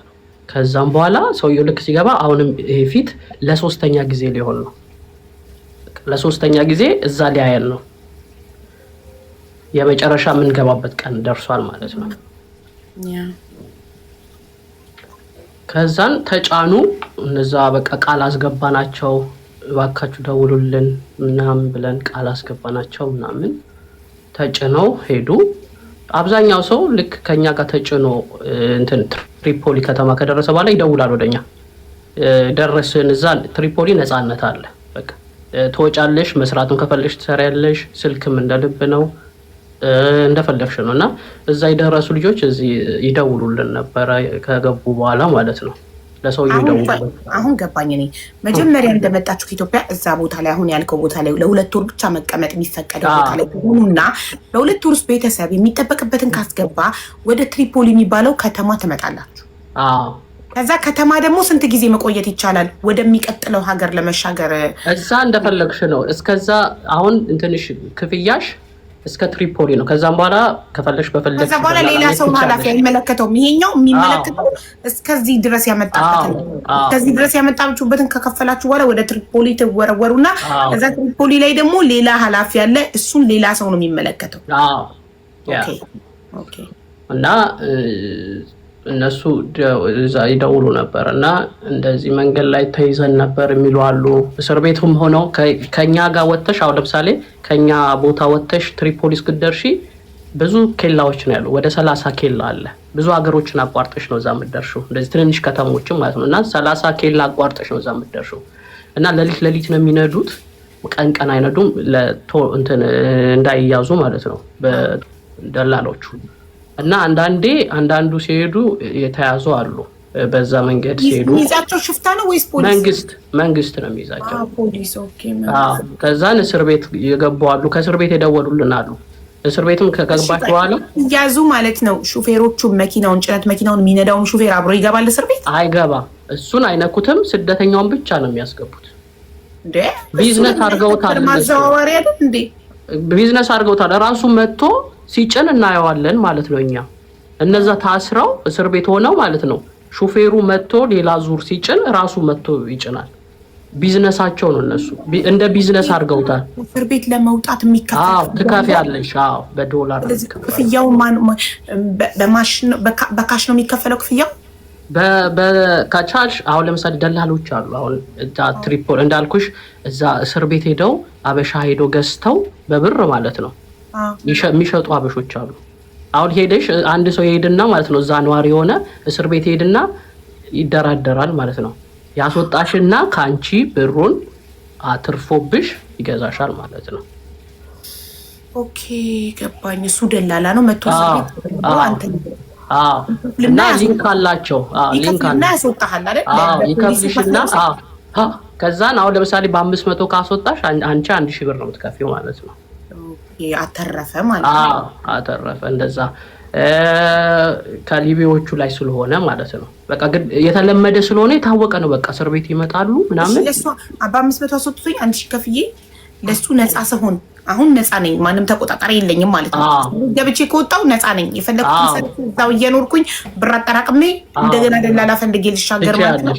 ከዛም በኋላ ሰውየው ልክ ሲገባ አሁንም ይሄ ፊት ለ3ኛ ጊዜ ሊሆን ነው። ለ3ኛ ጊዜ እዛ ሊያየን ነው። የመጨረሻ የምንገባበት ቀን ደርሷል ማለት ነው። ከዛን ተጫኑ እነዛ በቃ ቃል አስገባናቸው። እባካችሁ ደውሉልን ምናምን ብለን ቃል አስገባናቸው ምናምን። ተጭነው ሄዱ። አብዛኛው ሰው ልክ ከኛ ጋር ተጭኖ እንትን ትሪፖሊ ከተማ ከደረሰ በኋላ ይደውላል ወደኛ። ደረስን እዛ ትሪፖሊ ነፃነት አለ። በቃ ትወጫለሽ፣ መስራቱን ከፈለሽ ትሰሪያለሽ፣ ስልክም እንደልብ ነው እንደፈለግሽ ነው። እና እዛ የደረሱ ልጆች እዚህ ይደውሉልን ነበረ ከገቡ በኋላ ማለት ነው። ለሰው ይደውሉ። አሁን ገባኝ። እኔ መጀመሪያ እንደመጣችሁ ከኢትዮጵያ እዛ ቦታ ላይ አሁን ያልከው ቦታ ላይ ለ2 ወር ብቻ መቀመጥ የሚፈቀደው ቦታ ላይ ሆኑና ለ2 ወር ውስጥ ቤተሰብ የሚጠበቅበትን ካስገባ ወደ ትሪፖሊ የሚባለው ከተማ ትመጣላችሁ። ከዛ ከተማ ደግሞ ስንት ጊዜ መቆየት ይቻላል? ወደሚቀጥለው ሀገር ለመሻገር እዛ እንደፈለግሽ ነው። እስከዛ አሁን እንትንሽ ክፍያሽ እስከ ትሪፖሊ ነው። ከዛም በኋላ ከፈለሽ በፈለሽ ከዛ በኋላ ሌላ ሰው ኃላፊ አይመለከተውም። ይሄኛው የሚመለከተው እስከዚህ ድረስ ያመጣበትን እስከዚህ ድረስ ያመጣችሁበትን ከከፈላችሁ በኋላ ወደ ትሪፖሊ ትወረወሩና ከዛ ትሪፖሊ ላይ ደግሞ ሌላ ኃላፊ አለ። እሱን ሌላ ሰው ነው የሚመለከተው። ኦኬ እና እነሱ ይደውሉ ነበር እና እንደዚህ መንገድ ላይ ተይዘን ነበር የሚሉ አሉ። እስር ቤቱም ሆነው ከኛ ጋር ወጥተሽ አሁን ለምሳሌ ከኛ ቦታ ወጥተሽ ትሪፖሊ እስክትደርሺ ብዙ ኬላዎች ነው ያሉ። ወደ 30 ኬላ አለ። ብዙ ሀገሮችን አቋርጠሽ ነው እዛ የምትደርሺው። እንደዚህ ትንንሽ ከተሞችም ማለት ነው። እና 30 ኬላ አቋርጠሽ ነው እዛ የምትደርሺው። እና ሌሊት ነው የሚነዱት፣ ቀን አይነዱም። እንትን እንዳይያዙ ማለት ነው በደላሎቹ። እና አንዳንዱ ሲሄዱ የተያዙ አሉ። በዛ መንገድ ሲሄዱ የሚይዛቸው ሽፍታ ነው ወይስ ፖሊስ? መንግስት ነው የሚይዛቸው። ፖሊስ ኦኬ። ከዛን እስር ቤት የገቡ አሉ። ከእስር ቤት የደወሉልን አሉ። እስር ቤትም ከገባች በኋላ ያዙ ማለት ነው። ሹፌሮቹ መኪናውን ጭነት መኪናውን የሚነዳውን ሹፌር አብሮ ይገባል እስር ቤት? አይገባም። እሱን አይነኩትም። ስደተኛውን ብቻ ነው የሚያስገቡት። እንዴ ቢዝነስ አድርገውታል። ማዘዋወሪ አይደል እንዴ? ቢዝነስ አድርገውታል። ራሱ መጥቶ ሲጭን እናየዋለን ማለት ነው። እኛ እነዛ ታስረው እስር ቤት ሆነው ማለት ነው። ሹፌሩ መጥቶ ሌላ ዙር ሲጭን ራሱ መጥቶ ይጭናል። ቢዝነሳቸው ነው። እነሱ እንደ ቢዝነስ አድርገውታል። እስር ቤት ለመውጣት የሚከፈል ትከፍያለሽ። በዶላር ክፍያው በካሽ ነው የሚከፈለው ክፍያው። በካቻሽ አሁን ለምሳሌ ደላሎች አሉ። አሁን እዛ ትሪፖሊ እንዳልኩሽ እዛ እስር ቤት ሄደው አበሻ ሄደው ገዝተው በብር ማለት ነው የሚሸጡ አበሾች አሉ። አሁን ሄደሽ አንድ ሰው ይሄድና ማለት ነው እዛ ነዋሪ የሆነ እስር ቤት ይሄድና ይደራደራል ማለት ነው። ያስወጣሽና ካንቺ ብሩን አትርፎብሽ ይገዛሻል ማለት ነው። ኦኬ ገባኝ። እሱ ደላላ ነው መጥቶ እና ሊንክ አላቸው። ሊንክ አለ ያስወጣሃል አይደል? ይከፍልሽና ከዛን አሁን ለምሳሌ በ500 ካስወጣሽ አንቺ 1000 ብር ነው የምትከፊው ማለት ነው። አተረፈ ማለት ነው። አተረፈ እንደዛ ከሊቢዎቹ ላይ ስለሆነ ማለት ነው። በቃ ግን የተለመደ ስለሆነ የታወቀ ነው። በቃ እስር ቤት ይመጣሉ ምናምን። ለሱ በ500 አስወጥቶኝ 1000 ከፍዬ ለሱ ነፃ ስሆን አሁን ነፃ ነኝ። ማንም ተቆጣጣሪ የለኝም ማለት ነው። ገብቼ ከወጣው ነፃ ነኝ። የፈለኩት ሰርኩ እዛው እየኖርኩኝ ብር አጠራቅሜ እንደገና ደላላ ፈልጌ ልሻገር ማለት ነው።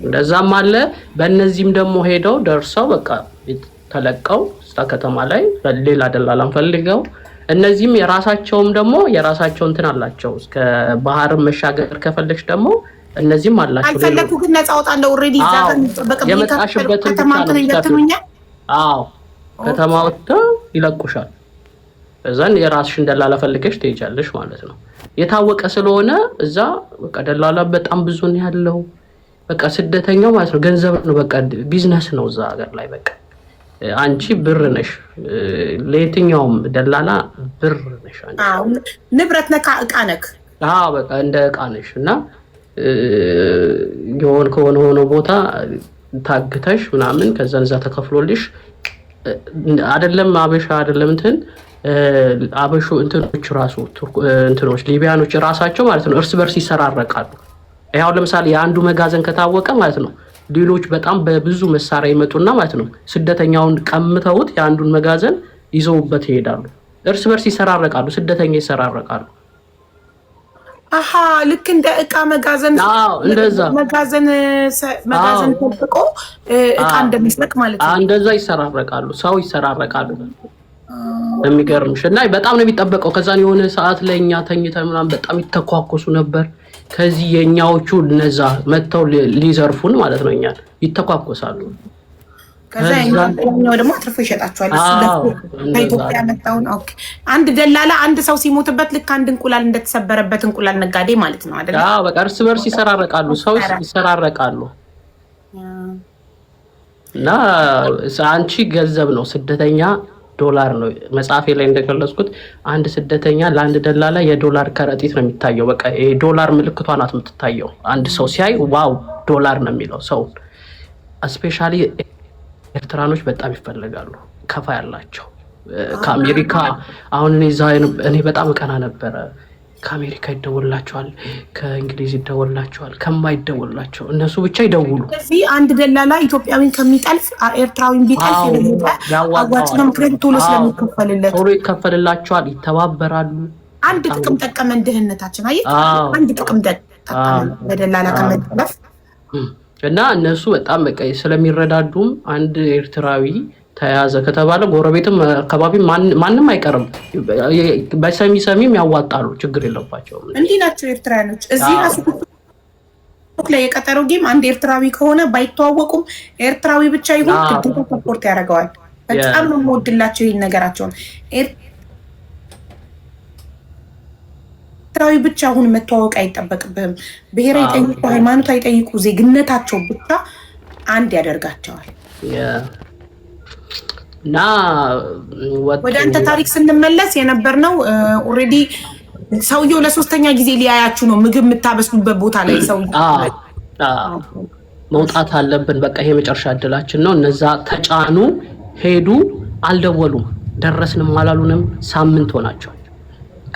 እንደዛም አለ። በእነዚህም ደግሞ ሄደው ደርሰው በቃ ተለቀው ከተማ ላይ ሌላ ደላላን ፈልገው እነዚህም የራሳቸውም ደግሞ የራሳቸው እንትን አላቸው። እስከ ባህር መሻገር ከፈለግሽ ደግሞ እነዚህም አላቸው። አልፈለኩ ግን ነፃ ወጣለሁ። ኦሬዲ እዛ በቀበሌ የመጣሽበትን ከተማ እንትን ይለክሉኛል። ከተማ ወጥተው ይለቁሻል። እዛን የራስሽን ደላላ ፈልገሽ ትሄጃለሽ ማለት ነው። የታወቀ ስለሆነ እዛ በቃ ደላላ በጣም ብዙ ነው ያለው። በቃ ስደተኛው ማለት ነው ገንዘብ ነው። በቃ ቢዝነስ ነው እዛ ሀገር ላይ በቃ አንቺ ብር ነሽ። ለየትኛውም ደላላ ብር ነሽ አንቺ። ንብረት ነካ እቃ ነክ። በቃ እንደ እቃ ነሽ እና ከሆነ ቦታ ታግተሽ ምናምን ከዛን እዛ ተከፍሎልሽ አይደለም አበሻ አይደለም እንትን አበሹ እንትኖች ራሱ እንትኖች ሊቢያኖች ራሳቸው ማለት ነው እርስ በርስ ይሰራረቃሉ። ያው ለምሳሌ የአንዱ መጋዘን ከታወቀ ማለት ነው ሌሎች በጣም በብዙ መሳሪያ ይመጡና ማለት ነው ስደተኛውን ቀምተውት የአንዱን መጋዘን ይዘውበት ይሄዳሉ። እርስ በርስ ይሰራረቃሉ፣ ስደተኛ ይሰራረቃሉ። ልክ እንደ እቃ መጋዘን እንደዛ መጋዘን ተጠቆ እቃ እንደሚሰቅ ማለት ነው። እንደዛ ይሰራረቃሉ፣ ሰው ይሰራረቃሉ። የሚገርምሽ እና በጣም ነው የሚጠበቀው። ከዛን የሆነ ሰዓት ላይ እኛ ተኝተን ምናምን በጣም ይተኳኮሱ ነበር። ከዚህ የኛዎቹ እነዛ መተው ሊዘርፉን ማለት ነው እኛን ይተኳኮሳሉ። ከዛ የኛው ደግሞ አትርፎ ይሸጣቸዋል። ከኢትዮጵያ መጣውን አንድ ደላላ አንድ ሰው ሲሞትበት ልክ አንድ እንቁላል እንደተሰበረበት እንቁላል ነጋዴ ማለት ነው አይደል? በቃ እርስ በርስ ይሰራረቃሉ፣ ሰው ይሰራረቃሉ። እና አንቺ ገንዘብ ነው ስደተኛ ዶላር ነው። መጽሐፌ ላይ እንደገለጽኩት አንድ ስደተኛ ለአንድ ደላላ የዶላር ከረጢት ነው የሚታየው። በቃ የዶላር ምልክቷ ናት የምትታየው። አንድ ሰው ሲያይ ዋው ዶላር ነው የሚለው ሰው። እስፔሻሊ ኤርትራኖች በጣም ይፈልጋሉ፣ ከፋ ያላቸው ከአሜሪካ። አሁን እኔ በጣም እቀና ነበረ። ከአሜሪካ ይደወላቸዋል፣ ከእንግሊዝ ይደወላቸዋል። ከማይደወላቸው እነሱ ብቻ ይደውሉ። እዚህ አንድ ደላላ ኢትዮጵያዊን ከሚጠልፍ ኤርትራዊን ቢጠልፍ አዋጭ ነው። ምክንያቱም ቶሎ ስለሚከፈልለት ቶሎ ይከፈልላቸዋል፣ ይተባበራሉ። አንድ ጥቅም ጠቀመን ድህነታችን። አየህ አንድ ጥቅም ጠቀመን በደላላ ከመጠለፍ እና እነሱ በጣም በቃ ስለሚረዳዱም አንድ ኤርትራዊ ተያዘ ከተባለ ጎረቤትም አካባቢ ማንም አይቀርም። በሰሚም ያዋጣሉ፣ ችግር የለባቸውም። እንዲህ ናቸው ኤርትራውያኖች። እዚህ ራሱ ላይ የቀጠረው ጌም አንድ ኤርትራዊ ከሆነ ባይተዋወቁም ኤርትራዊ ብቻ ይሁን ግዴታ ሰፖርት ያደርገዋል። በጣም ነው የምወድላቸው ይህን ነገራቸውን። ኤርትራዊ ብቻ አሁን መተዋወቅ አይጠበቅብህም። ብሔር አይጠይቁ፣ ሃይማኖት አይጠይቁ፣ ዜግነታቸው ብቻ አንድ ያደርጋቸዋል። እና ወደ አንተ ታሪክ ስንመለስ የነበርነው ኦልሬዲ ሰውየው ለሶስተኛ ጊዜ ሊያያችሁ ነው። ምግብ የምታበስሉበት ቦታ ላይ ሰውየው መውጣት አለብን። በቃ ይሄ መጨረሻ እድላችን ነው። እነዛ ተጫኑ፣ ሄዱ፣ አልደወሉም፣ ደረስንም አላሉንም። ሳምንት ሆናቸው።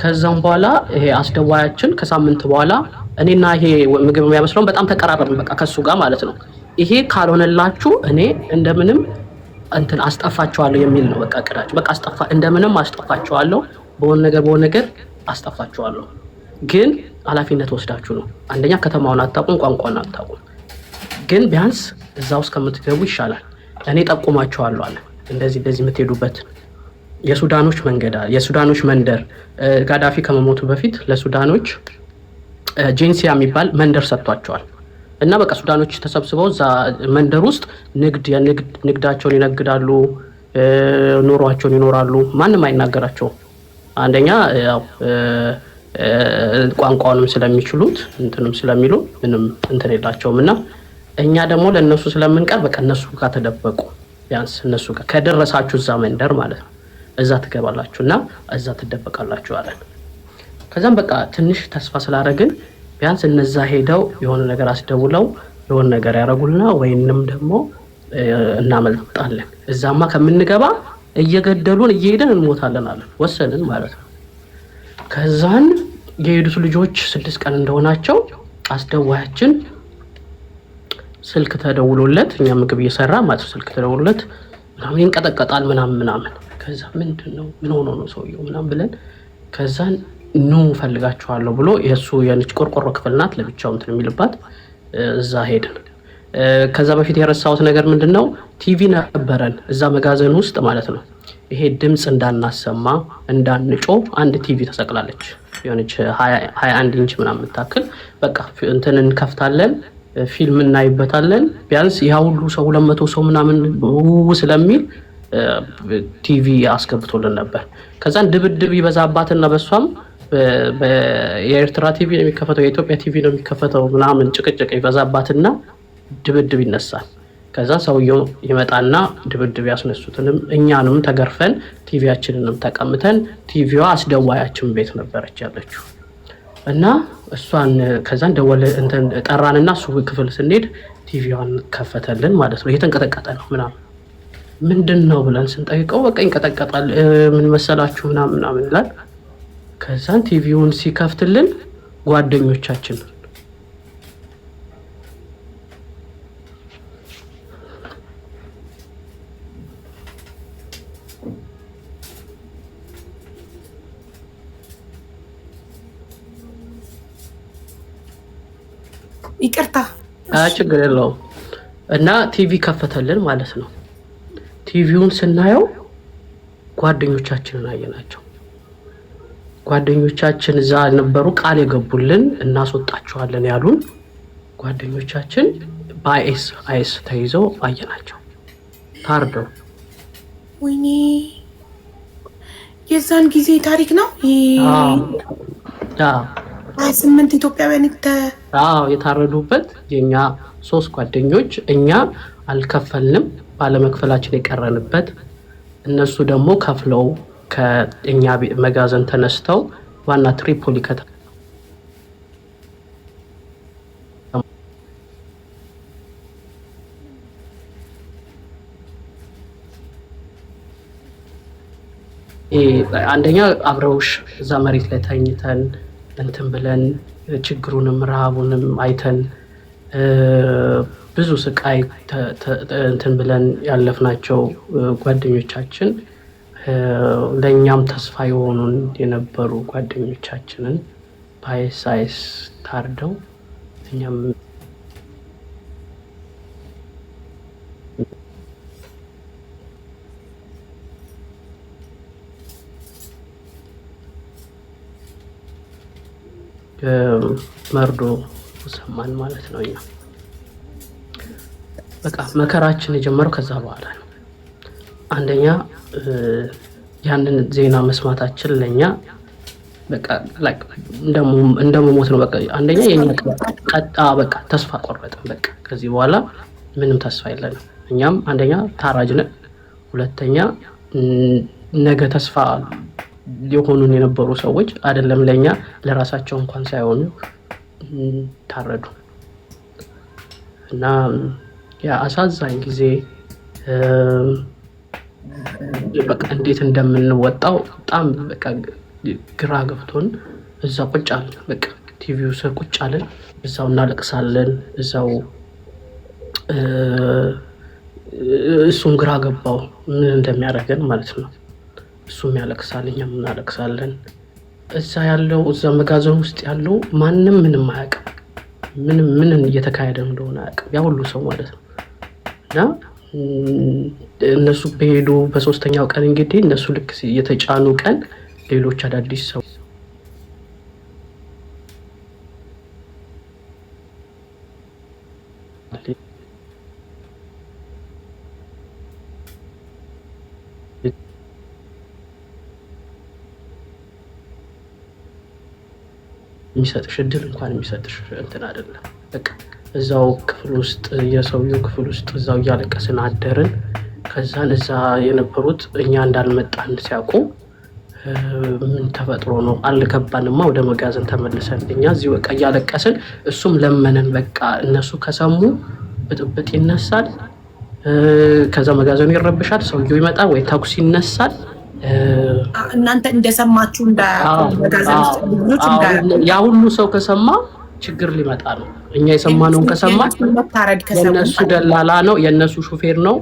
ከዛም በኋላ ይሄ አስደዋያችን ከሳምንት በኋላ እኔና ይሄ ምግብ የሚያበስለውን በጣም ተቀራረብን። በቃ ከሱ ጋር ማለት ነው። ይሄ ካልሆነላችሁ እኔ እንደምንም እንትን አስጠፋቸዋለሁ የሚል ነው። በቃ እቅዳቸው በቃ እንደምንም አስጠፋቸዋለሁ፣ በሆነ ነገር አስጠፋቸዋለሁ። ግን ኃላፊነት ወስዳችሁ ነው። አንደኛ ከተማውን አታውቁም፣ ቋንቋውን አታውቁም። ግን ቢያንስ እዛ ውስጥ ከምትገቡ ይሻላል። እኔ ጠቁማቸዋለሁ አለ። እንደዚህ የምትሄዱበት የሱዳኖች መንገድ፣ የሱዳኖች መንደር ጋዳፊ ከመሞቱ በፊት ለሱዳኖች ጄንሲያ የሚባል መንደር ሰጥቷቸዋል። እና በቃ ሱዳኖች ተሰብስበው እዛ መንደር ውስጥ ንግዳቸውን ይነግዳሉ፣ ኑሯቸውን ይኖራሉ። ማንም አይናገራቸውም። አንደኛ ያው ቋንቋውንም ስለሚችሉት እንትንም ስለሚሉ ምንም እንትን የላቸውም። እና እኛ ደግሞ ለነሱ ስለምንቀር በቃ እነሱ ጋር ተደበቁ። ቢያንስ እነሱ ጋር ከደረሳችሁ እዛ መንደር ማለት ነው እዛ ትገባላችሁና እዛ ትደበቃላችሁ አለን። ከዛም በቃ ትንሽ ተስፋ ስላደረግን ቢያንስ እነዛ ሄደው የሆነ ነገር አስደውለው የሆነ ነገር ያደርጉልና ወይንም ደግሞ እናመልጣለን። እዛማ ከምንገባ እየገደሉን እየሄደን እንሞታለን አለን። ወሰንን ማለት ነው። ከዛን የሄዱት ልጆች 6 ቀን እንደሆናቸው አስደዋያችን ስልክ ተደውሎለት እኛ ምግብ እየሰራ ማለት ስልክ ተደውሎለት ምናምን ይንቀጠቀጣል ምናምን ከዛ ምንድነው ምን ሆኖ ነው ሰውየው ምናምን ብለን ከዛን ኑ ፈልጋቸዋለሁ ብሎ የሱ የልጅ ቆርቆሮ ክፍል ናት ለብቻው እንትን የሚልባት እዛ ሄድን። ከዛ በፊት የረሳሁት ነገር ምንድነው ቲቪ ነበረን እዛ መጋዘን ውስጥ ማለት ነው። ይሄ ድምጽ እንዳናሰማ እንዳንጮ አንድ ቲቪ ተሰቅላለች የሆነች 21 ኢንች ምናምን ታክል በቃ እንትን እንከፍታለን ፊልም እናይበታለን። ቢያንስ ያ ሁሉ ሰው 200 ሰው ምናምን ስለሚል ቲቪ አስገብቶልን ነበር። ከዛን ድብድብ ይበዛባትና በሷም የኤርትራ ቲቪ ነው የሚከፈተው የኢትዮጵያ ቲቪ ነው የሚከፈተው ምናምን ጭቅጭቅ ይበዛባትና ድብድብ ይነሳል። ከዛ ሰውየው ይመጣና ድብድብ ያስነሱትንም እኛንም ተገርፈን ቲቪያችንንም ተቀምተን ቲቪዋ አስደዋያችን ቤት ነበረች ያለችው እና እሷን ከዛን ደወለ እንትን ጠራንና እሱ ክፍል ስንሄድ ቲቪዋን ከፈተልን ማለት ነው። እየተንቀጠቀጠ ነው ምናምን ምንድነው ብለን ስንጠይቀው በቃ ይንቀጠቀጣል ምን መሰላችሁ ምናምን ይላል። ከዛን ቲቪውን ሲከፍትልን ጓደኞቻችን ይቅርታ ችግር የለውም እና ቲቪ ከፈተልን ማለት ነው። ቲቪውን ስናየው ጓደኞቻችንን አየናቸው። ጓደኞቻችን እዛ ነበሩ ቃል የገቡልን እናስወጣቸዋለን ያሉን ጓደኞቻችን በአይኤስ ተይዘው አየናቸው ታርደው። ወይኔ የዛን ጊዜ ታሪክ ነው። 28 ኢትዮጵያውያን የታረዱበት የኛ 3 ጓደኞች እኛ አልከፈልንም ባለመክፈላችን የቀረንበት እነሱ ደግሞ ከፍለው ከኛ መጋዘን ተነስተው ዋና ትሪፖሊ ከተማ አንደኛ አብረውሽ እዛ መሬት ላይ ተኝተን እንትን ብለን ችግሩንም ረሃቡንም አይተን ብዙ ስቃይ እንትን ብለን ያለፍናቸው ጓደኞቻችን ለኛም ተስፋ የሆኑን የነበሩ ጓደኞቻችንን በአይኤስ ታርደው እኛም መርዶ ሰማን ማለት ነው። እኛ በቃ መከራችን የጀመረው ከዛ በኋላ ነው። አንደኛ ያንን ዜና መስማታችን ለኛ በቃ እንደመሞት ነው። በቃ አንደኛ የኛ በቃ ተስፋ ቆረጥን። በቃ ከዚህ በኋላ ምንም ተስፋ የለንም። እኛም አንደኛ ታራጅ ነን፣ ሁለተኛ ነገ ተስፋ የሆኑን የነበሩ ሰዎች አይደለም ለኛ ለራሳቸው እንኳን ሳይሆኑ ታረዱ እና ያ አሳዛኝ ጊዜ በቃ እንዴት እንደምንወጣው በጣም በቃ ግራ ገብቶን እዛ ቁጭ አለን። በቃ ቲቪው ስር ቁጭ አለን፣ እዛው እናለቅሳለን። እዛው እሱም ግራ ገባው ምን እንደሚያደርገን ማለት ነው። እሱም ያለቅሳል፣ እኛም እናለቅሳለን። እዛ ያለው እዛ መጋዘን ውስጥ ያለው ማንም ምንም አያውቅም፣ ምን እየተካሄደ እንደሆነ አያውቅም፣ ያ ሁሉ ሰው ማለት ነው። እና እነሱ በሄዱ በ3ኛው ቀን እንግዲህ እነሱ ልክ የተጫኑ ቀን ሌሎች አዳዲስ ሰው የሚሰጥሽ እድል እንኳን የሚሰጥሽ እንትን አይደለም። በቃ እዛው ክፍል ውስጥ የሰውየው ክፍል ውስጥ እዛው እያለቀስን አደርን። ከዛን እዛ የነበሩት እኛ እንዳልመጣን ሲያውቁ ምን ተፈጥሮ ነው አልገባንማ፣ ወደ መጋዘን ተመልሰን እኛ እዚህ በቃ እያለቀስን እሱም ለመነን። በቃ እነሱ ከሰሙ ብጥብጥ ይነሳል፣ ከዛ መጋዘኑ ይረብሻል፣ ሰውየው ይመጣል ወይ ተኩስ ይነሳል እናንተ እንደሰማችሁ ያ ሁሉ ሰው ከሰማ ችግር ሊመጣ ነው። እኛ የሰማነውን ከሰማ የነሱ ደላላ ነው የነሱ ሹፌር ነው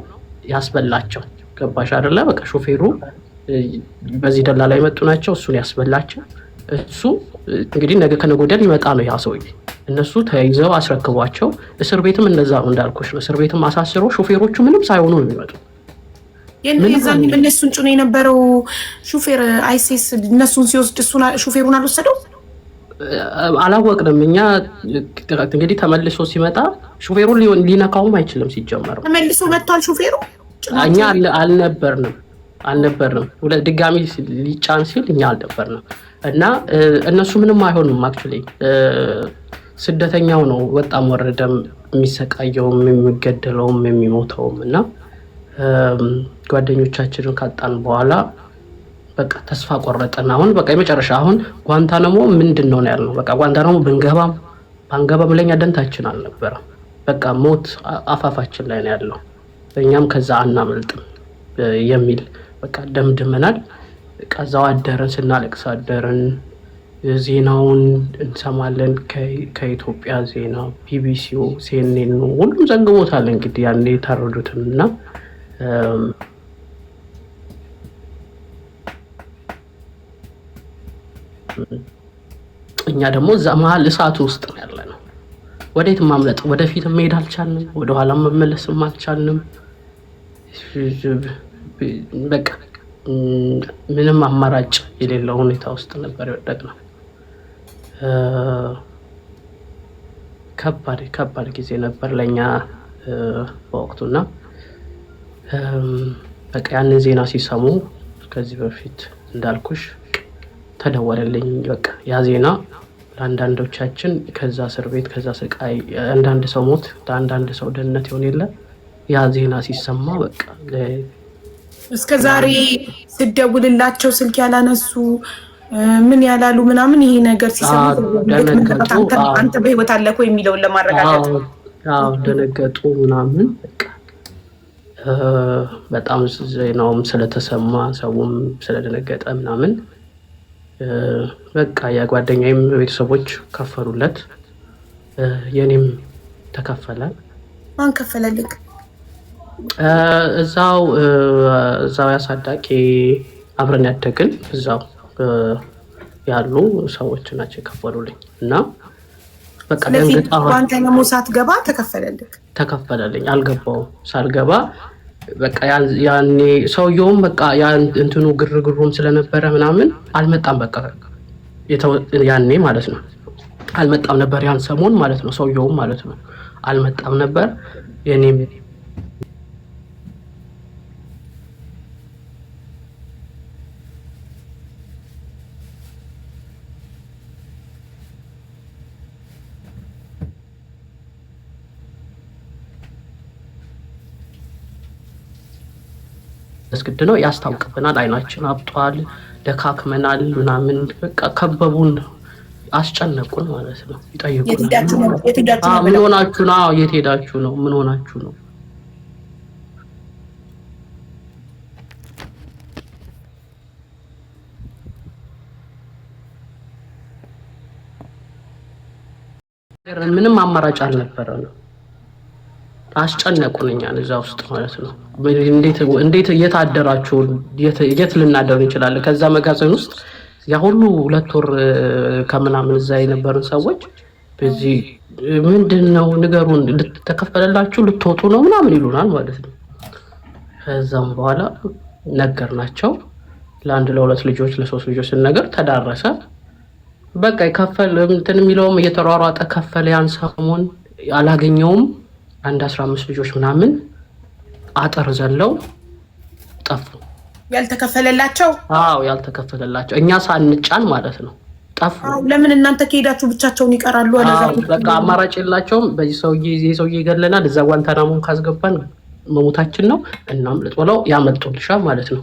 ያስበላቸው። ገባሽ አይደለ? በቃ ሹፌሩ በዚህ ደላላ የመጡ ናቸው፣ እሱን ያስበላቸው። እሱ እንግዲህ ነገ ከነገ ወዲያ ሊመጣ ነው ያ ሰውዬ። እነሱ ተይዘው አስረክቧቸው እስር ቤትም እንደዛ እንዳልኩሽ ነው። እስር ቤትም አሳስሮ ሹፌሮቹ ምንም ሳይሆኑ ነው የሚመጡ። የዛን እነሱን ጭኖ የነበረው ሹፌር አይሴስ እነሱን ሲወስድ እሱን ሹፌሩን አልወሰደው አላወቅንም እኛ። እንግዲህ ተመልሶ ሲመጣ ሹፌሩን ሊነካውም አይችልም። ሲጀመረው ተመልሶ መጥቷል ሹፌሩ። እኛ አልነበርንም። ድጋሚ ሊጫን ሲል እኛ አልነበርንም። እና እነሱ ምንም አይሆኑም። አክቹሊ ስደተኛው ነው በጣም ወረደም የሚሰቃየውም የሚገደለውም የሚሞተውም። እና ጓደኞቻችንን ካጣን በኋላ በቃ ተስፋ ቆረጠን። አሁን በቃ የመጨረሻ አሁን ጓንታናሞ ምንድነው ነው ያልነው። በቃ ጓንታናሞ ብንገባም ባንገባም ለኛ ደንታችን አልነበረም። በቃ ሞት አፋፋችን ላይ ነው ያለው፣ እኛም ከዛ አናመልጥም የሚል በቃ ደምድመናል። ከዛው አደረን፣ ስናለቅስ አደረን። ዜናውን እንሰማለን ከኢትዮጵያ ዜና፣ ቢቢሲው፣ ሲኤንኤን ሁሉም ዘግቦታል። እንግዲህ ያኔ የታረዱትን እና እኛ ደግሞ እዛ መሀል እሳቱ ውስጥ ነው ያለነው። ወዴት ማምለጥ፣ ወደፊት መሄድ አልቻልንም፣ ወደኋላ መመለስም አልቻልንም። በቃ ምንም አማራጭ የሌለው ሁኔታ ውስጥ ነበር የወደቅነው። ከባድ ጊዜ ነበር ለኛ በወቅቱና በቃ ያንን ዜና ሲሰሙ ከዚህ በፊት እንዳልኩሽ ተደወለልኝ። በቃ ያ ዜና ለአንዳንዶቻችን ከዛ እስር ቤት ከዛ ስቃይ አንዳንድ ሰው ሞት ለአንዳንድ ሰው ደህንነት ይሆን የለ ያ ዜና ሲሰማ በቃ እስከ ዛሬ ስደውልላቸው ስልክ ያላነሱ ምን ያላሉ ምናምን ይሄ ነገር ሲሰሙ አንተ በህይወት አለህ ወይ የሚለውን ለማረጋገጥ ደነገጡ ምናምን። በቃ በጣም ዜናውም ስለተሰማ ሰውም ስለደነገጠ ምናምን በቃ የጓደኛዬም ቤተሰቦች ከፈሉለት፣ የኔም ተከፈለ። ማን ከፈለልክ? እዛው ያሳዳቂ አብረን ያደግን እዛው ያሉ ሰዎች ናቸው የከፈሉልኝ። እና በቃ ደንገጣ ጓንታናሞ ሳትገባ ተከፈለልኝ። አልገባው ሳልገባ በቃ ያኔ ሰውየውም በቃ እንትኑ ግርግሩም ስለነበረ ምናምን አልመጣም። በቃ ያኔ ማለት ነው አልመጣም ነበር፣ ያን ሰሞን ማለት ነው። ሰውየውም ማለት ነው አልመጣም ነበር። የኔም እስክድ ነው ያስታውቅብናል። አይናችን አብጧል፣ ደካክመናል ምናምን በቃ ከበቡን፣ አስጨነቁን ማለት ነው። ይጠይቁናል፣ ምን ሆናችሁ ነው? የት ሄዳችሁ ነው? ምን ሆናችሁ ነው? ምንም አማራጭ አልነበረንም። አስጨነቁን እኛን እዛ ውስጥ ማለት ነው። እንዴት እየታደራችሁ የት ልናደር እንችላለን? ከዛ መጋዘን ውስጥ ያ ሁሉ 2 ወር ከምናምን እዛ የነበርን ሰዎች በዚህ ምንድነው ንገሩን፣ ተከፈለላችሁ ልትወጡ ነው ምናምን ይሉናል ማለት ነው። ከዛም በኋላ ነገርናቸው። ለ1 ለ2 ልጆች ለ3 ልጆች ነገር ተዳረሰ። በቃ ይከፈል እንትን የሚለውም እየተሯሯጠ ከፈለ። ያን ሰሞን አላገኘውም። 15 ልጆች ምናምን አጥር ዘለው ጠፉ። ያልተከፈለላቸው ያልተከፈለላቸው እኛ ሳንጫን ማለት ነው ጠፉ። ለምን እናንተ ከሄዳችሁ ብቻቸውን ይቀራሉ? በቃ አማራጭ የላቸውም። በዚህ ሰውዬ ይገለናል፣ እዛ ጓንታናሞን ካስገባን መሞታችን ነው፣ እናምልጥ ብለው ያመልጡልሻል ማለት ነው።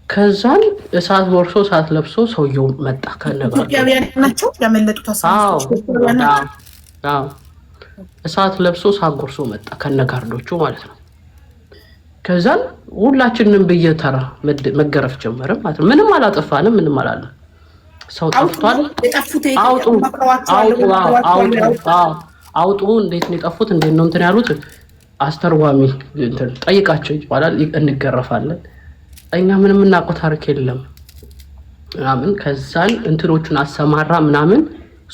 ከዛን እሳት ወርሶ እሳት ለብሶ ሰውየው መጣ ከነጋር ናቸው ያመለጡት። እሳት ለብሶ እሳት ጎርሶ መጣ ከነጋርዶቹ ማለት ነው። ከዛን ሁላችንም በየተራ መገረፍ ጀመረ ማለት ነው። ምንም አላጠፋንም፣ ምንም አላለም። ሰው ጠፍቷል፣ አውጡ እንዴት ነው የጠፉት? እንዴት ነው እንትን ያሉት? አስተርጓሚ እንትን ጠይቃቸው ይባላል። እንገረፋለን። እኛ ምንም እናውቀው ታሪክ የለም ምናምን። ከዛን እንትኖቹን አሰማራ ምናምን።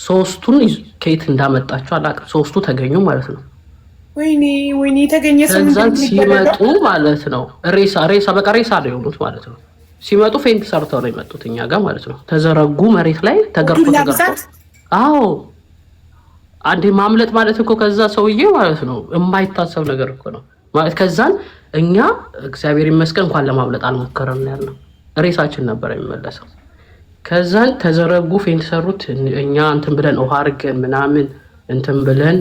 ሶስቱን ከየት እንዳመጣቸው አላውቅም። ሶስቱ ተገኙ ማለት ነው። ወይኔ ተገኘ። ከዛን ሲመጡ ማለት ነው ሬሳ በቃ ሬሳ ነው የሆኑት ማለት ነው። ሲመጡ ፌንት ሰርተው ነው የመጡት እኛ ጋር ማለት ነው። ተዘረጉ መሬት ላይ ተገርፎ። አዎ አንዴ ማምለጥ ማለት እኮ ከዛ ሰውዬ ማለት ነው የማይታሰብ ነገር እኮ ነው ማለት። ከዛን እኛ እግዚአብሔር ይመስገን እንኳን ለማምለጥ አልሞከረም ያልነው፣ ሬሳችን ነበር የሚመለሰው። ከዛን ተዘረጉ ፌንት ሰሩት። እኛ እንትን ብለን ውሃ አድርገን ምናምን እንትን ብለን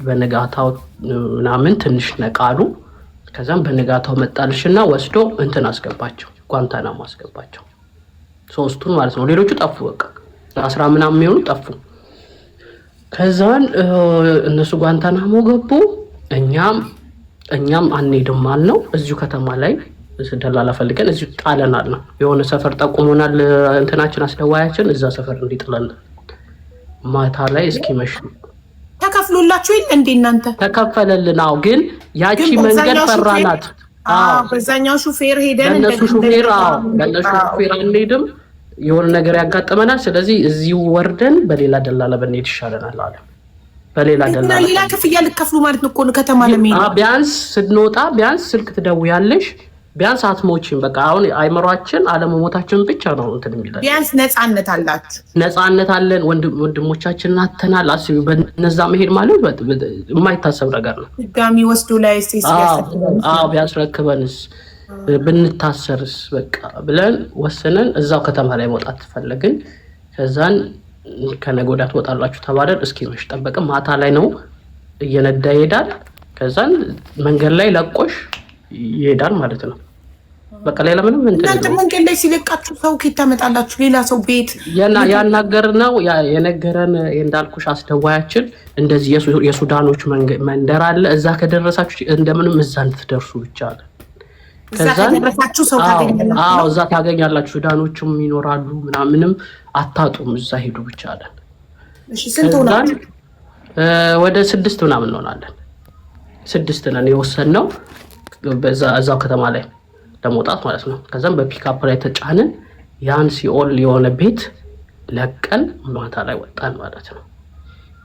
በነጋታው ምናምን ትንሽ ነቃሉ። ከዛም በነጋታው መጣልሽና ወስዶ እንትን አስገባቸው፣ ጓንታናሞ አስገባቸው። ሶስቱን ማለት ነው። ሌሎቹ ጠፉ። በቃ 10 ምናምን የሚሆኑ ጠፉ። ከዛን እነሱ ጓንታናሞ ገቡ። እኛም አንሄድም አልነው። እዚሁ ከተማ ላይ ደላላ ፈልገን እዚሁ ጣለናል ነው። የሆነ ሰፈር ጠቁሞናል እንትናችን አስደዋያችን እዛ ሰፈር እንዲጥለን ማታ ላይ እስኪመሽ ተከፍሎላችሁ ይል እንዴ? እናንተ ተከፈለልን። አዎ ግን ያቺ መንገድ ፈራናት። በዛኛው ሹፌር ሄደን በእነሱ ሹፌር አንሄድም፣ የሆነ ነገር ያጋጥመናል። ስለዚህ እዚሁ ወርደን በሌላ ደላላ ብንሄድ ይሻለናል አለ። በሌላ ደላላ ሌላ ክፍያ ልትከፍሉ ማለት ነው እኮ ከተማ ለመሄድ። ቢያንስ ስንወጣ ቢያንስ ስልክ ትደውያለሽ፣ ቢያንስ አትሞቺም። በቃ አሁን አይመሯችን አለመሞታችን ብቻ ነው እንትን የሚለን። ቢያንስ ነፃነት አላችሁ። ነፃነት አለን። ወንድሞቻችንን አተናል። አስቢ፣ በነዛ መሄድ ማለት የማይታሰብ ነገር ነው። ድጋሚ ወስዶ ላይ ቢያስረክበንስ ብንታሰርስ በቃ ብለን ወስነን እዛው ከተማ ላይ መውጣት ፈለግን። ከዛን ከነገ ወዲያ ትወጣላችሁ ተባለን። እስኪመሽ ጠበቅን። ማታ ላይ ነው እየነዳ ይሄዳል። ከዛን መንገድ ላይ ለቆሽ ይሄዳል ማለት ነው። በቃ ሌላ ምንም እናንተ መንገድ ላይ ሲለቃችሁ ሰው ከየት ታመጣላችሁ? ሌላ ሰው ቤት ያናገርነው የነገረን እንዳልኩሽ አስደዋያችን እንደዚህ የሱዳኖች መንደር አለ። እዛ ከደረሳችሁ እንደምንም እዛ እንድትደርሱ ብቻ አለ። ከዛን እዛ ታገኛላችሁ። ሱዳኖችም ይኖራሉ ምናምንም አታጡም። እዛ ሄዱ ብቻ አለ። እሺ ስንት ሆናችሁ? ወደ 6 ምናምን እንሆናለን። 6 ነን የወሰንነው እዛው ከተማ ላይ ለመውጣት ማለት ነው። ከዛም በፒካፕ ላይ ተጫንን። ያን ሲኦል የሆነ ቤት ለቀን ማታ ላይ ወጣን ማለት ነው።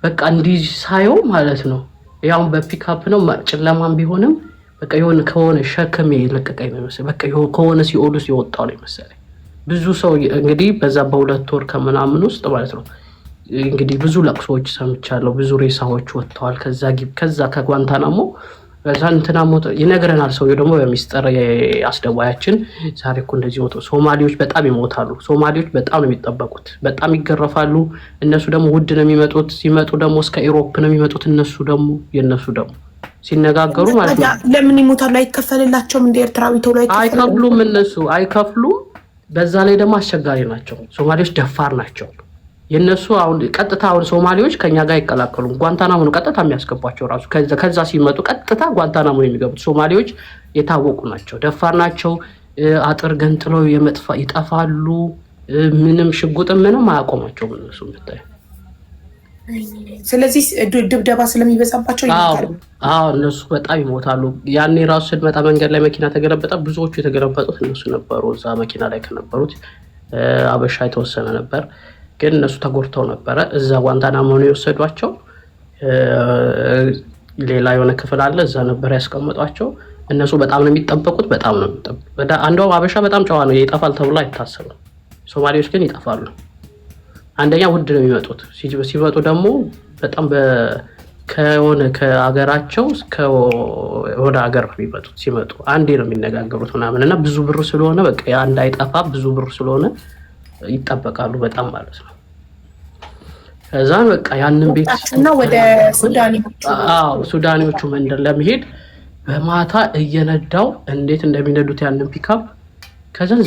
በቃ እንዲህ ሳየው ማለት ነው ያው በፒካፕ ነው ጨለማም ቢሆንም በቃ የሆነ ከሆነ ሸክም የለቀቀኝ ነው መሰለኝ። በቃ ከሆነ ሲኦል ውስጥ የወጣው ነው መሰለኝ። ብዙ ሰው እንግዲህ በዛ በ2 ወር ከምናምን ውስጥ ማለት ነው እንግዲህ ብዙ ለቅሶዎች ሰምቻለሁ። ብዙ ሬሳዎች ወጥተዋል ከዛ ከጓንታናሞ። ከዛ እንትና ሞተ ይነግረናል። ሰውዬው ደግሞ በሚስጥር አስደዋያችን ዛሬ እኮ እንደዚህ ሞተ። ሶማሌዎች በጣም ይሞታሉ። ሶማሌዎች በጣም ነው የሚጠበቁት፣ በጣም ይገረፋሉ። እነሱ ደግሞ ውድ ነው የሚመጡት። ሲመጡ ደግሞ እስከ ኢሮፕ ነው የሚመጡት። የነሱ ደግሞ ሲነጋገሩ ማለት ነው ለምን ይሞታሉ? አይከፈልላቸውም? እንደ ኤርትራዊ ተው ላይ አይከፍሉም። እነሱ አይከፍሉም። በዛ ላይ ደግሞ አስቸጋሪ ናቸው። ሶማሌዎች ደፋር ናቸው። የነሱ አሁን ቀጥታ ሶማሌዎች ከኛ ጋር አይቀላቀሉም። ጓንታናሞ ነው ቀጥታ የሚያስገቧቸው ራሱ። ከዛ ሲመጡ ቀጥታ ጓንታናሞ ነው የሚገቡት። ሶማሌዎች የታወቁ ናቸው፣ ደፋር ናቸው። አጥር ገንጥለው ይጠፋሉ። ምንም ሽጉጥም ምንም አያቆማቸውም እነሱ ምታይ። ስለዚህ ድብደባ ስለሚበዛባቸው ይሞታሉ። እነሱ በጣም ይሞታሉ። ያኔ ራሱ ስንመጣ መንገድ ላይ መኪና ተገለበጠ። ብዙዎቹ የተገለበጡት እነሱ ነበሩ። እዛ መኪና ላይ ከነበሩት አበሻ የተወሰነ ነበር፣ ግን እነሱ ተጎድተው ነበረ። እዛ ጓንታናሞ ነው የወሰዷቸው። ሌላ የሆነ ክፍል አለ፣ እዛ ነበር ያስቀመጧቸው። እነሱ በጣም ነው የሚጠበቁት። በጣም ነው የሚጠበቁት። አንዷ አበሻ በጣም ጨዋ ነው፣ ይጠፋል ተብሎ አይታሰብም። ሶማሌዎች ግን ይጠፋሉ። አንደኛ ውድ ነው የሚመጡት። ሲመጡ ደግሞ በጣም ከሀገራቸው ወደ ሀገር ነው የሚመጡት። ሲመጡ አንዴ ነው የሚነጋገሩት ምናምን እና ብዙ ብር ስለሆነ በቃ አንድ አይጠፋ ብዙ ብር ስለሆነ ይጠበቃሉ በጣም ማለት ነው። ከዛን በቃ ያንን ቤት እና ወደ ሱዳኔዎቹ መንደር ለመሄድ በማታ እየነዳው እንዴት እንደሚነዱት ያንን ፒካፕ ከዛን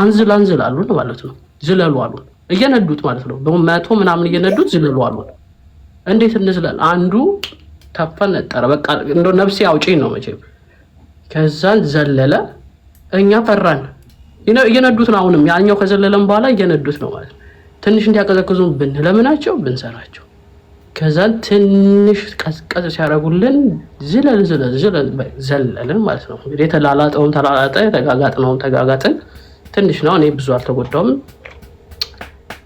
አንዝል አሉ ማለት ነው። ዝለሉ አሉ እየነዱት ማለት ነው። በመቶ ምናምን እየነዱት ዝለሉ አሉ። እንዴት እንዝላል? አንዱ ተፈነጠረ። በቃ እንደው ነፍሴ አውጪኝ ነው መቼም። ከዛን ዘለለ። እኛ ፈራን። እየነዱት ነው። አሁንም ያኛው ከዘለለም በኋላ እየነዱት ነው ማለት ትንሽ እንዲያቀዘቅዙ ብንለምናቸው ብንሰራቸው ከዛን ትንሽ ቀዝቀዝ ሲያደርጉልን ዘለልን ማለት ነው። እንግዲህ ተላላጠውን ተላላጠ፣ ተጋጋጥነውን ተጋጋጥን። ትንሽ ነው። እኔ ብዙ አልተጎዳውም።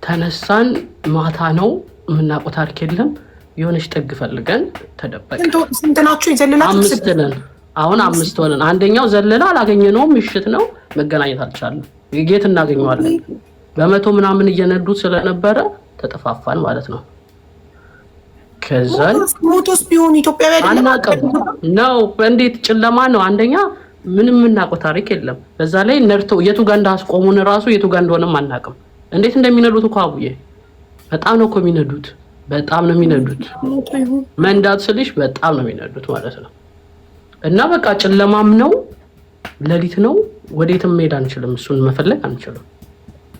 ተነሳን። ማታ ነው። የምናውቀው ታሪክ የለም። የሆነች ጥግ ፈልገን ተደበቀን። ስንት ናችሁ የዘለላችሁ? 5 ነን። አሁን 5 ሆነን አንደኛው ዘለለ አላገኘነውም። ምሽት ነው። መገናኘት አልቻልንም። የጌት እናገኘዋለን። በመቶ ምናምን እየነዱት ስለነበረ ተጠፋፋን ማለት ነው። ከዛ ሞቶስ ቢሆን ኢትዮጵያዊ አይደለም ነው። እንዴት ጨለማ ነው። አንደኛ ምንም የምናውቀው ታሪክ የለም። በዛ ላይ ነርተው የቱ ጋር እንዳስቆሙን ራሱ የቱ ጋር እንደሆነም አናውቅም። እንዴት እንደሚነዱት እኮ አቡዬ በጣም ነው እኮ የሚነዱት። በጣም ነው የሚነዱት። መንዳት ስልሽ በጣም ነው የሚነዱት ማለት ነው። እና በቃ ጨለማም ነው፣ ሌሊት ነው። ወዴትም መሄድ አንችልም። እሱን መፈለግ አንችልም።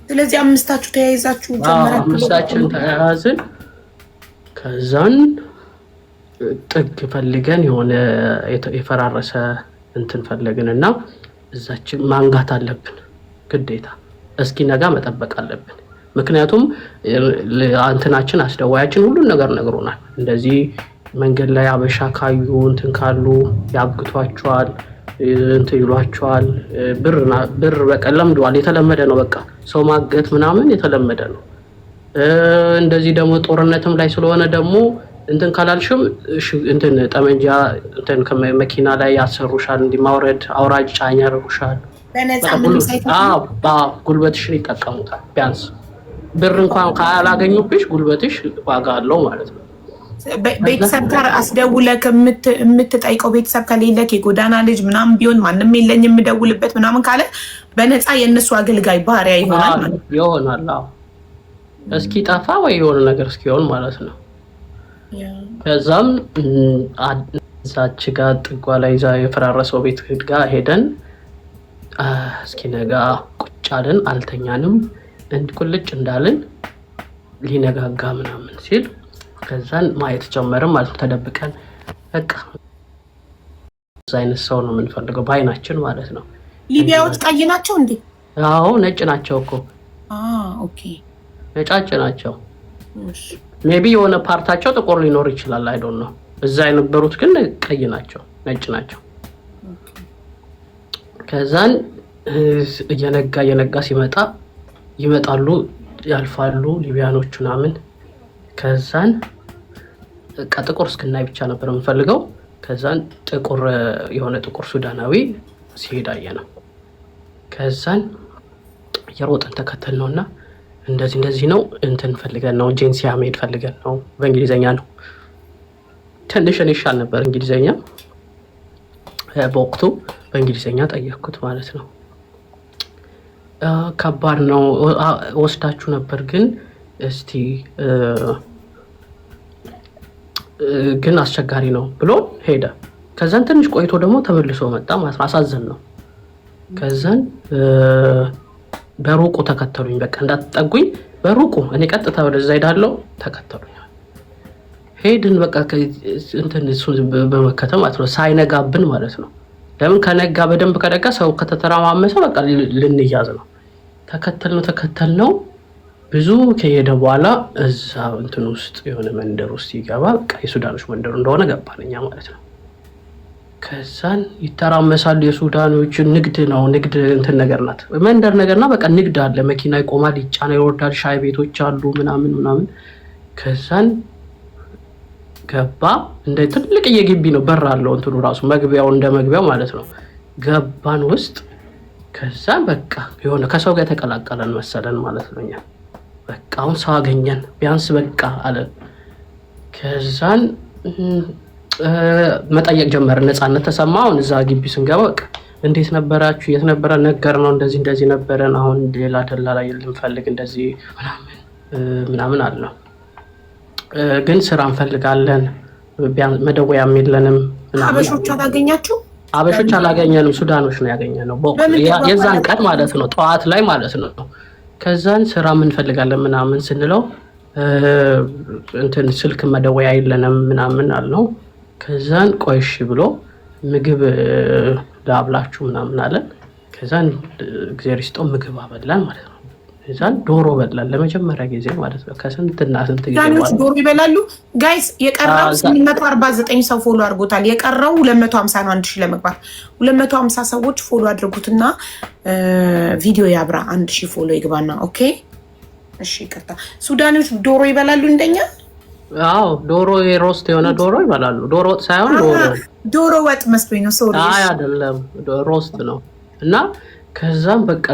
ስለዚህ አምስታችሁ ተያይዛችሁ ጀመራችሁ? አምስታችን ተያያዝን። ከዛን ጥግ ፈልገን የሆነ የፈራረሰ እንትን ፈለግን እና እዛችን ማንጋት አለብን ግዴታ። እስኪ ነጋ መጠበቅ አለብን። ምክንያቱም እንትናችን አስደዋያችን ሁሉን ነገር ነግሮናል። እንደዚህ መንገድ ላይ አበሻ ካዩ እንትን ካሉ ያግቷቸዋል፣ እንትን ይሏቸዋል። ብር በቃ ለምደዋል። የተለመደ ነው። በቃ ሰው ማገት ምናምን የተለመደ ነው። እንደዚህ ደግሞ ጦርነትም ላይ ስለሆነ ደግሞ እንትን ካላልሽም እንትን ጠመንጃ እንትን ከመኪና ላይ ያሰሩሻል። እንዲማውረድ አውራጅ ጫኝ ያደርጉሻል። ጉልበትሽን ይጠቀሙታል። ቢያንስ ብር እንኳን ካላገኙብሽ ጉልበትሽ ዋጋ አለው ማለት ነው። ቤተሰብ ጋር አስደውለህ የምትጠይቀው ቤተሰብ ከሌለክ የጎዳና ልጅ ምናምን ቢሆን ማንም የለኝ የምደውልበት ምናምን ካለ በነፃ የእነሱ አገልጋይ ባህሪያ ይሆናል። እስኪ ጠፋ ወይ የሆነ ነገር እስኪሆን ማለት ነው። ከዛም እዛች ጋር ጥጓ ላይ ዛ የፈራረሰው ቤት ጋር ሄደን እስኪ ነጋ ቁጭ አልን። አልተኛንም። ቁልጭ እንዳልን ሊነጋጋ ምናምን ሲል ከዛን ማየት ጀመርን ማለት ነው። ተደብቀን በቃ እዛ አይነት ሰው ነው የምንፈልገው በአይናችን ማለት ነው። ሊቢያዎች ቀይ ናቸው እንዴ? አዎ ነጭ ናቸው እኮ። ኦኬ ነጫጭ ናቸው። ሜቢ የሆነ ፓርታቸው ጥቁር ሊኖር ይችላል። አይ ዶንት ኖ። እዛ የነበሩት ግን ቀይ ናቸው፣ ነጭ ናቸው። ከዛን እየነጋ ሲመጣ ይመጣሉ፣ ያልፋሉ ሊቢያኖቹ ምናምን። ከዛን ጥቁር እስክናይ ብቻ ነበር የምንፈልገው። ከዛን የሆነ ጥቁር ሱዳናዊ ሲሄድ አየነው። ከዛን የሮጥን ተከተል ነውና እንደዚህ ነው እንትን ፈልገን ነው ጄንሲያ መሄድ ፈልገን ነው። በእንግሊዘኛ ነው። ትንሽ እኔ ይሻል ነበር እንግሊዘኛ በወቅቱ። በእንግሊዘኛ ጠየቅኩት ማለት ነው። ከባድ ነው ወስዳችሁ ነበር እስቲ ግን አስቸጋሪ ነው ብሎ ሄደ። ከዛን ትንሽ ቆይቶ ደግሞ ተመልሶ መጣ ማለት ነው። አሳዘን ነው። ከዛን በሩቁ ተከተሉኝ። በቃ እንዳትጠጉኝ በሩቁ እኔ ቀጥታ ወደዛ ሄዳለሁ። ተከተሉኝ። ሄድን በቃ እንትን እሱን በመከተል ማለት ነው። ሳይነጋብን ማለት ነው። ለምን ከነጋ በደንብ ከነጋ ሰው ከተተራማመሰ በቃ ልንያዝ ነው። ተከተልነው ብዙ ከሄደ በኋላ እዛ እንትን ውስጥ የሆነ መንደር ውስጥ ይገባ። በቃ የሱዳኖች መንደር እንደሆነ ገባን እኛ ማለት ነው። ከዛን ይተራመሳሉ የሱዳኖች። ንግድ ነው፣ ንግድ እንትን ነገር ናት፣ መንደር ነገርና በቃ ንግድ አለ። መኪና ይቆማል፣ ይጫና ይወርዳል፣ ሻይ ቤቶች አሉ ምናምን። ከዛን ገባ። እንደ ትልቅ የግቢ ነው፣ በር አለው እንትኑ ራሱ መግቢያው እንደ መግቢያው ማለት ነው። ገባን ውስጥ። ከዛን በቃ የሆነ ከሰው ጋር ተቀላቀለን መሰለን ማለት ነው። እኛ በቃ አሁን ሰው አገኘን ቢያንስ በቃ አለን። ከዛን መጠየቅ ጀመርን። ነፃነት ተሰማ። አሁን እዛ ግቢ ስንገባ በቃ እንዴት ነበራችሁ? የት ነበረ? ነገር ነው እንደዚህ ነበረን። አሁን ሌላ ደላላ ልንፈልግ እንደዚህ ምናምን አለው። ግን ስራ እንፈልጋለን፣ መደወያም የለንም። አበሾች አላገኛችሁ? አበሾች አላገኘንም፣ ሱዳኖች ነው ያገኘነው የዛን ቀን ማለት ነው፣ ጠዋት ላይ ማለት ነው። ከዛን ስራ እንፈልጋለን ምናምን ስንለው እንትን ስልክ መደወያ የለንም ምናምን አልነው። ከዛን ቆይሽ ብሎ ምግብ ላብላችሁ ምናምን አለን። ከዛን እግዚአብሔር ይስጠው ምግብ አበላን ማለት ነው። ከዛን ዶሮ በላን ለመጀመሪያ ጊዜ ማለት ነው። ከስንትና ስንት ጊዜ ማለት ዶሮ ይበላሉ ጋይስ። የቀረው 849 ሰው ፎሎ አድርጎታል። የቀረው 250 ነው 1000 ለመግባት 250 ሰዎች ፎሎ አድርጉትና ቪዲዮ ያብራ 1000 ፎሎ ይግባና። ኦኬ እሺ ይቅርታ። ሱዳኖች ዶሮ ይበላሉ እንደኛ? አዎ ዶሮ የሮስት የሆነ ዶሮ ይበላሉ። ዶሮ ወጥ ሳይሆን ዶሮ ወጥ መስሎኝ ነው። ሶሪ አይ አይደለም ሮስት ነው። እና ከዛም በቃ